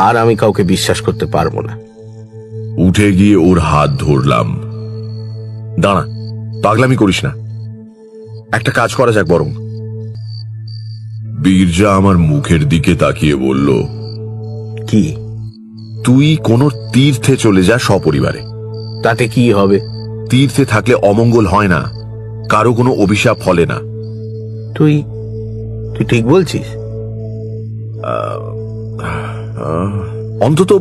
আর আমি কাউকে বিশ্বাস করতে পারবো না। উঠে গিয়ে ওর হাত ধরলাম। দাঁড়া, পাগলামি করিস না, একটা কাজ করা যাক বরং। বীরজা আমার মুখের দিকে তাকিয়ে বলল, কি? তুই কোনো তীর্থে চলে যা সপরিবারে। তাতে কি হবে? তীর্থে থাকলে অমঙ্গল হয় না, কারো কোনো অভিশাপ ফলে না। তুই তুই ঠিক বলছিস? অন্তত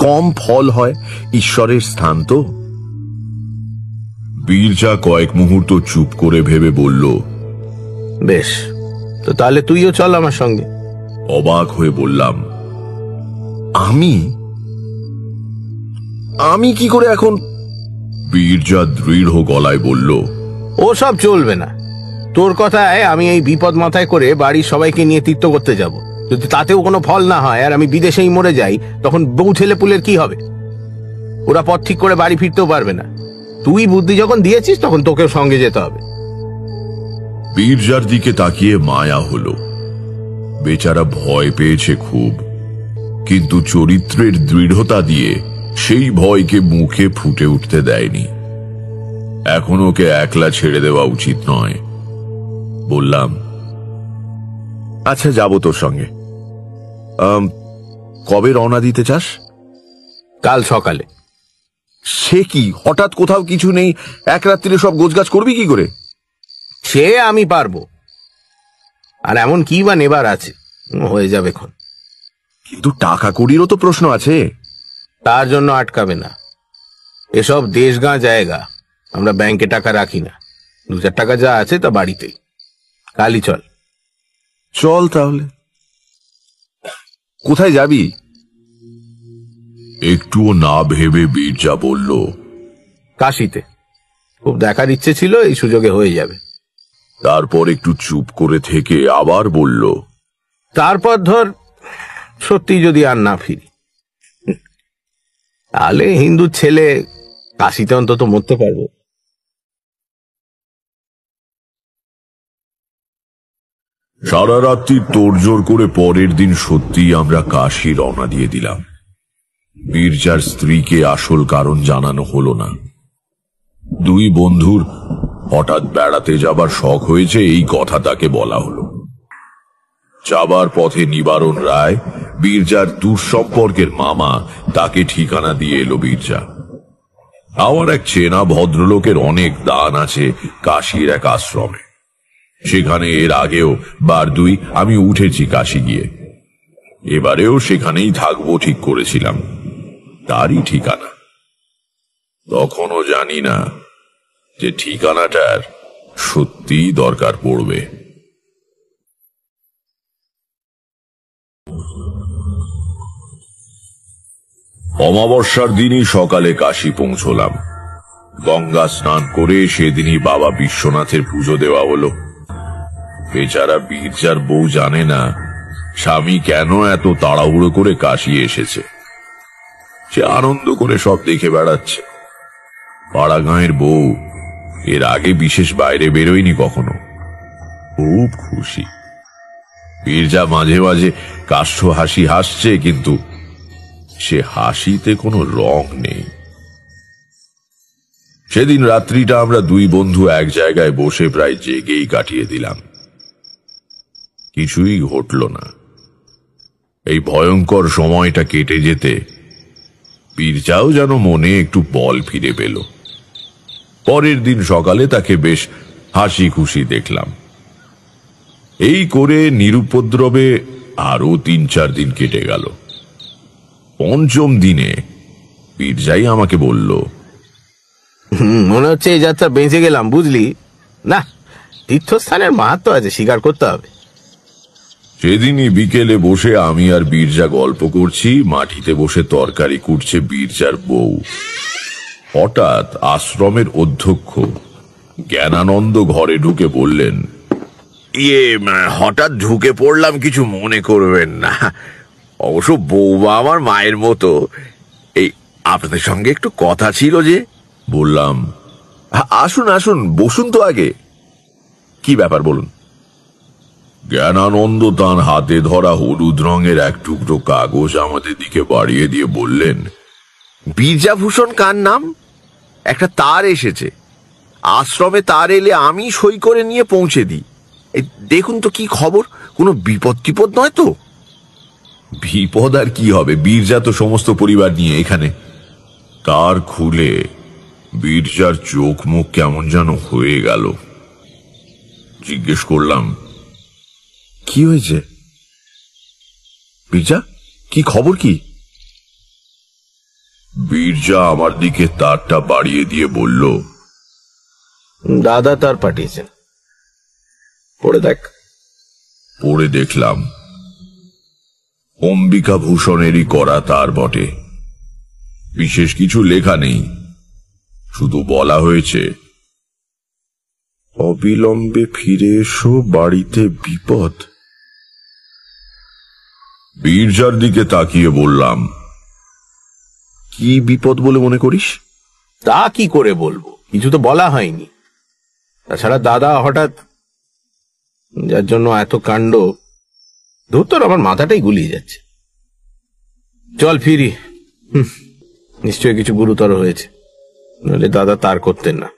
কম ফল হয়, ঈশ্বরের স্থান তো। বীরজা কয়েক মুহূর্ত চুপ করে ভেবে বলল, বেশ, তো তাহলে তুইও চল আমার সঙ্গে। অবাক হয়ে বললাম, আমি আমি কি করে এখন? বীরজা দৃঢ় গলায় বলল, ও সব চলবে না। তোর কথায় আমি এই বিপদ মাথায় করে বাড়ির সবাইকে নিয়ে তীর্থ করতে যাব। যদি তাতেও কোনো ফল না হয় আর আমি বিদেশেই মরে যাই, তখন বউ ছেলে পুলের কি হবে? ওরা পথ ঠিক করে বাড়ি ফিরতেও পারবে না। তুই বুদ্ধি যখন দিয়েছিস তখন তোকেও সঙ্গে যেতে হবে। বীরজার দিকে তাকিয়ে মায়া হলো। বেচারা ভয় পেয়েছে খুব, কিন্তু চরিত্রের দৃঢ়তা দিয়ে সেই ভয়কে মুখে ফুটে উঠতে দেয়নি। এখন ওকে একলা ছেড়ে দেওয়া উচিত নয়। বললাম, আচ্ছা, যাব তোর সঙ্গে। কবে রওনা দিতে চাস? কাল সকালে। সে কি, হঠাৎ কোথাও কিছু নেই, এক রাত্রিরে সব গোছগাছ করবি কি করে? সে আমি পারবো। আর এমন কি বা নেবার আছে, হয়ে যাবে এখন। কিন্তু টাকা কড়িরও তো প্রশ্ন আছে। তার জন্য আটকাবে না, এসব দেশগাঁ জায়গা, আমরা ব্যাংকে টাকা রাখি না। 2-4 টাকা যা আছে তা বাড়িতেই। কালই চল। চল তাহলে। কোথায় যাবি? একটুও না ভেবে বীরজা বলল, কাশিতে। খুব দেখার ইচ্ছে ছিল, এই সুযোগে হয়ে যাবে। তারপর একটু চুপ করে থেকে আবার বলল, তারপর ধর সত্যি যদি আর না ফিরি, তাহলে হিন্দু ছেলে কাশিতে অন্তত মরতে পারবো। সারা রাত্রি তোড়জোড় করে পরের দিন সত্যি আমরা কাশী রওনা দিয়ে দিলাম। বীরজার স্ত্রীকে আসল কারণ জানানো হলো না। দুই বন্ধুর হঠাৎ বেড়াতে যাবার শখ হয়েছে এই কথা তাকে বলা হলো। যাবার পথে নিবারণ রায়, বীরজার দুঃসম্পর্কের মামা, তাকে ঠিকানা দিয়ে এলো বীরজা। আমার এক চেনা ভদ্রলোকের অনেক দান আছে কাশীর এক আশ্রমে। সেখানে এর আগেও 2 আমি উঠেছি কাশী গিয়ে। এবারেও সেখানেই থাকবো ঠিক করেছিলাম। তারই ঠিকানা। তখনও জানি না যে ঠিকানাটার সত্যিই দরকার পড়বে। অমাবস্যার দিনই সকালে কাশী পৌঁছলাম। গঙ্গা স্নান করে সেদিনই বাবা বিশ্বনাথের পুজো দেওয়া হলো। বেচারা বীরজার বউ জানে না স্বামী কেন এত তাড়াহুড়ো করে কাশী এসেছে। সে আনন্দ করে সব দেখে বেড়াচ্ছে। পাড়া গাঁয়ের বউ এর আগে বিশেষ বাইরে বেরোয়নি কখনো। খুব খুশি। বীরজা মাঝে মাঝে কাষ্ঠ হাসি হাসছে, কিন্তু সে হাসিতে কোনো রং নেই। সেদিন রাত্রিটা আমরা 2 বন্ধু এক জায়গায় বসে প্রায় জেগেই কাটিয়ে দিলাম। কিছুই ঘটল না। এই ভয়ঙ্কর সময়টা কেটে যেতে বীরজাও যেন মনে একটু বল ফিরে পেল। পরের দিন সকালে তাকে বেশ হাসি খুশি দেখলাম। এই করে নিরুপদ্রবে আরো 3-4 দিন কেটে গেল। 5ম দিনে বীরজাই আমাকে বলল, মনে হচ্ছে এই যাত্রা বেঁচে গেলাম, বুঝলি না? তীর্থস্থানের মাহাত্ম আছে, স্বীকার করতে হবে। সেদিনই বিকেলে বসে আমি আর বীরজা গল্প করছি, মাটিতে বসে তরকারি কুটছে বীরজার বউ। হঠাৎ আশ্রমের অধ্যক্ষ জ্ঞানানন্দ ঘরে ঢুকে বললেন, হঠাৎ ঢুকে পড়লাম, কিছু মনে করবেন না। অবশ্য বৌমা আমার মায়ের মতো। এই আপনাদের সঙ্গে একটু কথা ছিল যে। বললাম, আসুন আসুন, বসুন তো আগে। কি ব্যাপার বলুন। জ্ঞানানন্দ তাঁর হাতে ধরা হলুদ রঙের এক টুকরো কাগজ আমাদের দিকে বাড়িয়ে দিয়ে বললেন, বীরজাভূষণ কার নাম? একটা তার এসেছে। আশ্রমে তার এলে আমি সই করে নিয়ে পৌঁছে দিই। এই দেখুন তো কি খবর, কোনো বিপদ টিপদ নয় তো? বিপদ আর কি হবে, বীরজা তো সমস্ত পরিবার নিয়ে এখানে। তার খুলে বীরজার চোখ মুখ কেমন যেন হয়ে গেল। জিজ্ঞেস করলাম, কি হয়েছে বীরজা, কি খবর কি? বীরজা আমার দিকে তারটা বাড়িয়ে দিয়ে বলল, দাদা তার পাঠিয়েছেন, পড়ে দেখ। পড়ে দেখলাম। অম্বিকা ভূষণেরই করা তার বটে। বিশেষ কিছু লেখা নেই, শুধু বলা হয়েছে, অবিলম্বে ফিরে এসো, বাড়িতে বিপদ। বীরজার দিকে তাকিয়ে বললাম, কি বিপদ বলে মনে করিস? তা কি করে বলবো, কিছু তো বলা হয়নি। তাছাড়া দাদা হঠাৎ, যার জন্য এত কাণ্ড, ধুত্তর আমার মাথাটাই গুলিয়ে যাচ্ছে। চল ফিরি। নিশ্চয়ই কিছু গুরুতর হয়েছে, নইলে দাদা তার করতেন না।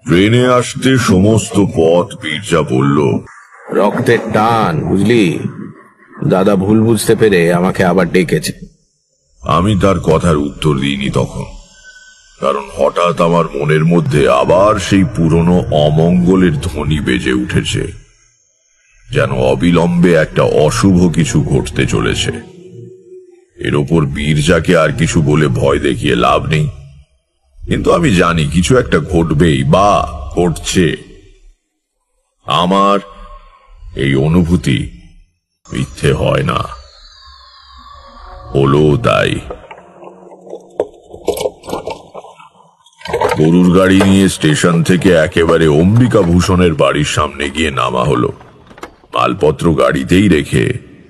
ট্রেনে আসতে সমস্ত পথ বীরজা বলল, রক্তের টান, বুঝলি? দাদা ভুল বুঝতে পেরে আমাকে আবার ডেকেছে। আমি তার কথার উত্তর দিইনি তখন। কারণ হঠাৎ আমার মনের মধ্যে আবার সেই পুরনো অমঙ্গলের ধ্বনি বেজে উঠেছে, যেন অবিলম্বে একটা অশুভ কিছু ঘটতে চলেছে। এর ওপর বীরজাকে আর কিছু বলে ভয় দেখিয়ে লাভ নেই, কিন্তু আমি জানি কিছু একটা ঘটবেই বা ঘটছে। আমার এই অনুভূতি মিথ্যে হয় না, হলো তাই। গরুর গাড়ি নিয়ে স্টেশন থেকে একেবারে অম্বিকা ভূষণের বাড়ির সামনে গিয়ে নামা হলো। মালপত্র গাড়িতেই রেখে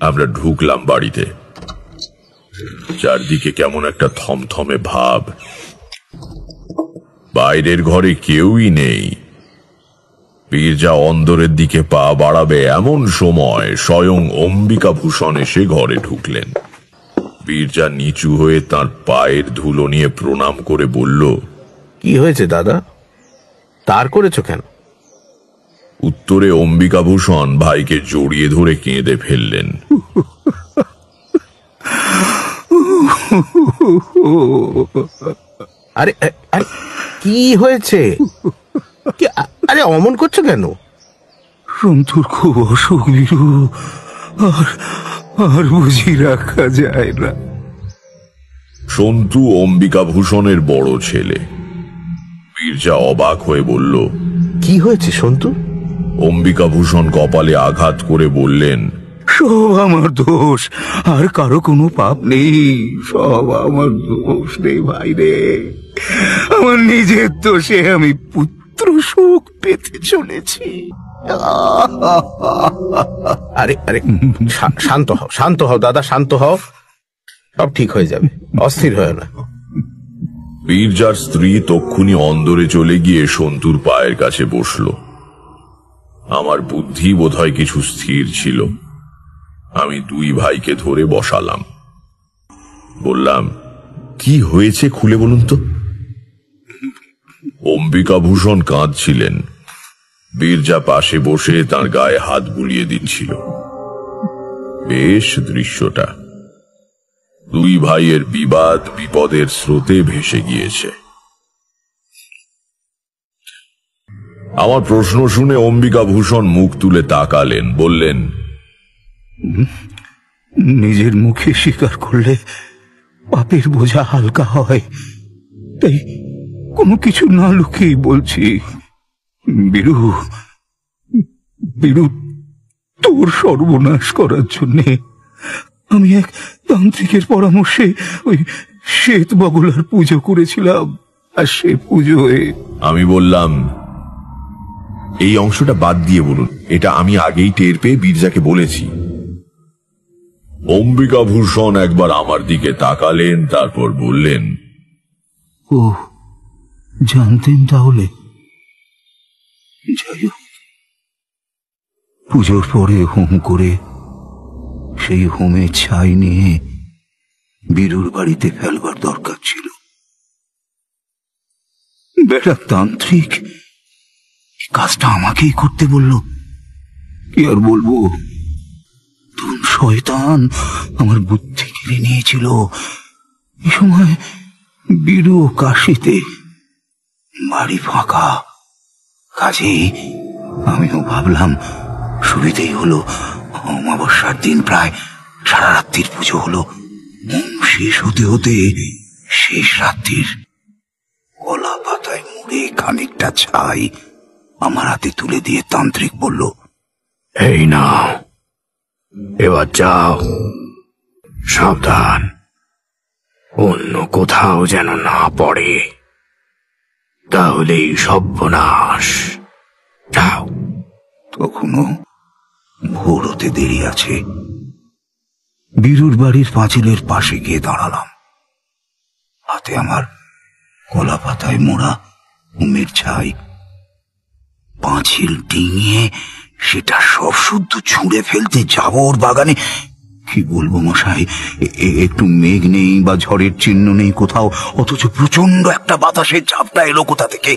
আমরা ঢুকলাম বাড়িতে। চারদিকে কেমন একটা থমথমে ভাব। বাইরের ঘরে কেউই নেই। বীরজা অন্দরের দিকে পা বাড়াবে এমন সময় স্বয়ং অম্বিকা ভূষণ এসে ঘরে ঢুকলেন। বীরজা নিচু হয়ে তার পায়ের ধুলো নিয়ে প্রণাম করে বলল, কি হয়েছে দাদা, তার করেছো কেন? উত্তরে অম্বিকা ভূষণ ভাইকে জড়িয়ে ধরে কেঁদে ফেললেন। আরে আরে কি হয়েছে? আরে অমন করছো কেন? সন্তুর খুব অসুখ বীরু, আর বুঝি রাখা যায় না। সন্তু অম্বিকা ভূষণের বড় ছেলে। বীরজা অবাক হয়ে বলল, কি হয়েছে সন্তু? অম্বিকা ভূষণ কপালে আঘাত করে বললেন, সব আমার দোষ, আর কারো কোনো পাপ নেই। সব আমার দোষ রে ভাই রে, আমার নিজের দোষে আমি পুত্র শোক পেতে চলেছি। আরে আরে শান্ত হও, শান্ত হও দাদা, শান্ত হও, সব ঠিক হয়ে যাবে, অস্থির হয় না। বীরজার স্ত্রী তক্ষুনি অন্দরে চলে গিয়ে সন্তুর পায়ের কাছে বসল। আমার বুদ্ধি বোধহয় কিছু স্থির ছিল। আমি দুই ভাইকে ধরে বসালাম। বললাম, কি হয়েছে খুলে বলুন তো। অম্বিকা ভূষণ কাঁদছিলেন। বীরজা পাশে বসে তার গায়ে হাত বুলিয়ে দিচ্ছিল। বেশ দৃশ্যটা। দুই ভাইয়ের বিবাদ বিপদের স্রোতে ভেসে গিয়েছে। আমার প্রশ্ন শুনে অম্বিকা ভূষণ মুখ তুলে তাকালেন, বললেন, নিজের মুখে স্বীকার করলে পাপের বোঝা হালকা হয়, তাই কোনো কিছু না লুকিয়ে বলছি। বীরু, বীরু, তোর সর্বনাশ করার জন্যে আমি এক তান্ত্রিকের পরামর্শে ওই শ্বেত বগলার পুজো করেছিলাম, আর সে পুজোয় আমি বললাম, এই অংশটা বাদ দিয়ে বলুন, এটা আমি আগেই টের পেয়ে বীরজাকে বলেছি। অম্বিকা ভূষণ একবার আমার দিকে তাকালেন, তারপর বললেন, ও জানতেন তাহলে? যাই হোক, পুজোর পরে হোম করে সেই হোমের ছাই নিয়ে বীরুর বাড়িতে ফেলবার দরকার ছিল। বেটা তান্ত্রিক কাজটা আমাকেই করতে বলল। কি আর বলবো, তুমি শয়তান আমার বুদ্ধি কেড়ে নিয়েছিল। এ সময় বীরু কাশিতে, বাড়ি ফাঁকা, কাজেই আমিও ভাবলাম সুবিধেই হলো। অমাবস্যার দিন প্রায় সারা রাত্রির পুজো হলো। শেষ হতে হতে শেষ রাত্রির কলা পাতায় মুড়ে খানিকটা ছাই আমার হাতে তুলে দিয়ে তান্ত্রিক বলল, এই নাও, এবার যাও, সাবধান, অন্য কোথাও যেন না পড়ে, তাহলেই সর্বনাশ। যাও। তখনও ভোর হতে দেরি আছে। বীরুর বাড়ির পাঁচিলের পাশে গিয়ে দাঁড়ালাম। হাতে আমার কলা পাতায় মোড়া হোমের ছাই। পাঁচিল ডিঙিয়ে সেটা সব শুদ্ধ ছুঁড়ে ফেলতে যাব ওর বাগানে। কি বলবো মশাই, একটু মেঘ নেই বা ঝড়ের চিহ্ন নেই কোথাও, অথচ প্রচন্ড একটা বাতাসের ঝাপটা এলো কোথা থেকে।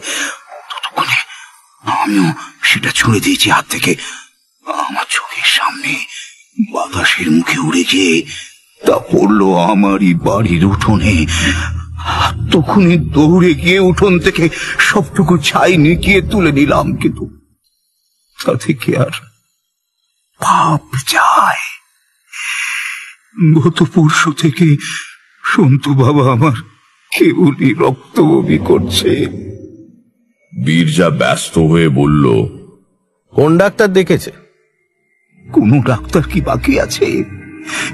ততক্ষণে আমিও সেটা ছুঁড়ে দিয়েছি হাত থেকে। আমার চোখের সামনে বাতাসের মুখে উড়ে গিয়ে তা পড়লো আমারই বাড়ির উঠোনে। তখনই দৌড়ে গিয়ে উঠোন থেকে সবটুকু ছাই নিকিয়ে তুলে নিলাম, কিন্তু তাতে কি আর পাপ যায়? গত পরশু থেকে সন্তু বাবা আমার কেবলই রক্ত বমি করছে। বীরজা ব্যস্ত হয়ে বলল, কোন ডাক্তার দেখেছে? কোন ডাক্তার কি বাকি আছে?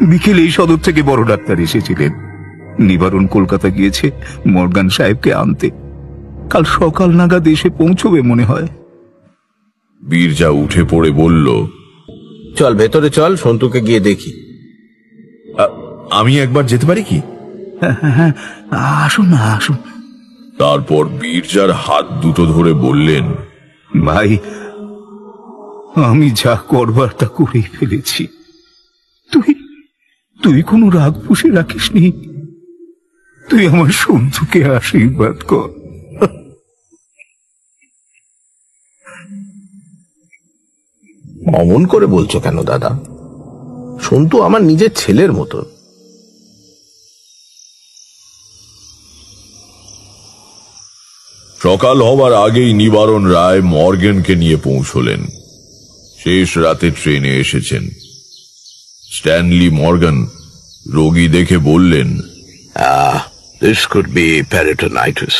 বিকেলে এই সদর থেকে বড় ডাক্তার এসেছিলেন। নিবারণ কলকাতা গিয়েছে মর্গান সাহেবকে আনতে। কাল সকাল নাগাদ এসে পৌঁছবে মনে হয়। বীরজা উঠে পড়ে বলল, চল ভেতরে চল, সন্তুকে গিয়ে দেখি। আমি একবার যেতে পারি কি? হ্যাঁ, আসুন না, আসুন। তারপর বীরজার হাত দুটো ধরে বললেন, ভাই, আমি যা করবার তা করেই ফেলেছি। তুই কোনো রাগ পুষে রাখিসনি। তুই আমার সন্তুকে আশীর্বাদ কর। অমন করে বলছো কেন দাদা? সন্তু আমার নিজের ছেলের মতো। সকাল হবার আগেই নিবারণ রায় মর্গেনকে নিয়ে পৌঁছলেন। শেষ রাতে ট্রেনে এসেছেন। স্ট্যানলি মর্গান রোগী দেখে বললেন, This could be peritonitis.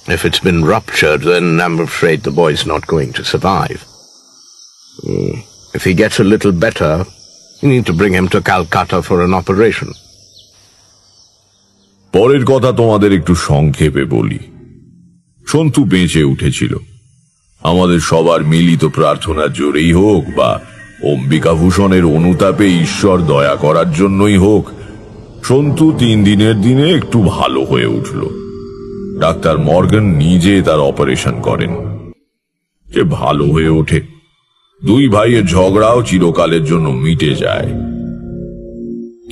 If it's been ruptured, then I'm afraid the boy's not going to survive. If he gets a little better, you need to bring him to Calcutta for an operation. পরের কথা তোমাদের একটু সংক্ষেপে বলি। সন্তু বেঁচে উঠেছিল। আমাদের সবার মিলিত প্রার্থনার জোরেই হোক বা অম্বিকাভূষণের অনুতাপে ঈশ্বর দয়া করার জন্যই হোক, সন্তু 3 দিনের দিনে একটু ভালো হয়ে উঠল। ডাক্তার মর্গান নিজে তার অপারেশন করেন। যে ভালো হয়ে ওঠে, 2 ভাইয়ের ঝগড়াও চিরকালের জন্য মিটে যায়।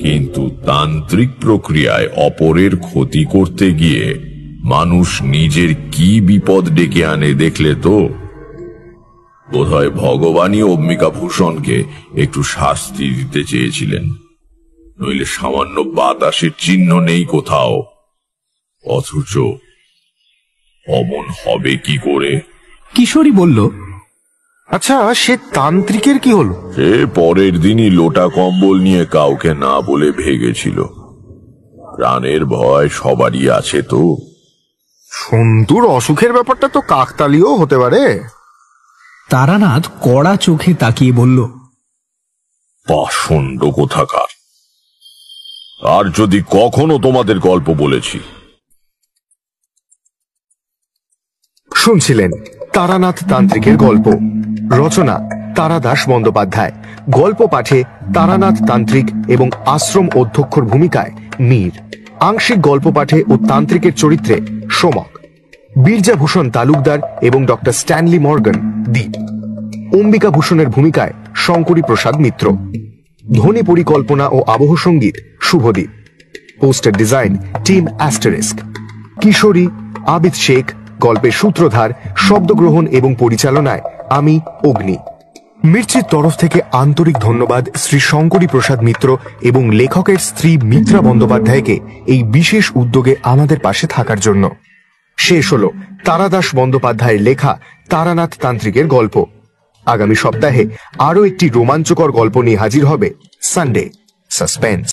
কিন্তু তান্ত্রিক প্রক্রিয়ায় অপরের ক্ষতি করতে গিয়ে মানুষ নিজের কি বিপদ ডেকে আনে দেখলে তো? বোধহয় ভগবানই অম্বিকাভূষণকে একটু শাস্তি দিতে চেয়েছিলেন, নইলে সামান্য বাতাসের চিহ্ন নেই কোথাও। অথচ অমন হবে কি করে? কিশোরী বলল, আচ্ছা, সে তান্ত্রিকের কি হলো? সে পরের দিনই লোটা কম্বল নিয়ে কাউকে না বলে ভেগেছিল। প্রাণের ভয় সবারই আছে তো। সন্তুর অসুখের ব্যাপারটা তো কাকতালীয় হতে পারে। তারানাথ কড়া চোখে তাকিয়ে বলল, পাষণ্ড কোথাকার! আর যদি কখনো তোমাদের গল্প বলেছি। শুনছিলেন তারানাথ তান্ত্রিকের গল্প। রচনা তারাদাস বন্দ্যোপাধ্যায়। গল্প পাঠে তারানাথ তান্ত্রিক এবং আশ্রম অধ্যক্ষর ভূমিকায় মীর। আংশিক গল্প পাঠে ও তান্ত্রিকের চরিত্রে সোমক। বীরজাভূষণ তালুকদার এবং ডক্টর স্ট্যানলি মর্গান দ্বীপ। অম্বিকাভূষণের ভূমিকায় শঙ্করী প্রসাদ মিত্র। ধ্বনি পরিকল্পনা ও আবহ সঙ্গীত Shubhadeep. Poster design team asterisk. Kishori Abid Sheikh. গল্পের সূত্রধার, শব্দগ্রহণ এবং পরিচালনায় আমি অগ্নি। মির্চির তরফ থেকে আন্তরিক ধন্যবাদ শ্রী শঙ্করী প্রসাদ মিত্র এবং লেখকের স্ত্রী মিত্রা বন্দ্যোপাধ্যায়কে এই বিশেষ উদ্যোগে আমাদের পাশে থাকার জন্য। শেষ হল তারাদাস বন্দ্যোপাধ্যায়ের লেখা তারানাথ তান্ত্রিকের গল্প। আগামী সপ্তাহে আরও একটি রোমাঞ্চকর গল্প নিয়ে হাজির হবে সানডে সাসপেন্স।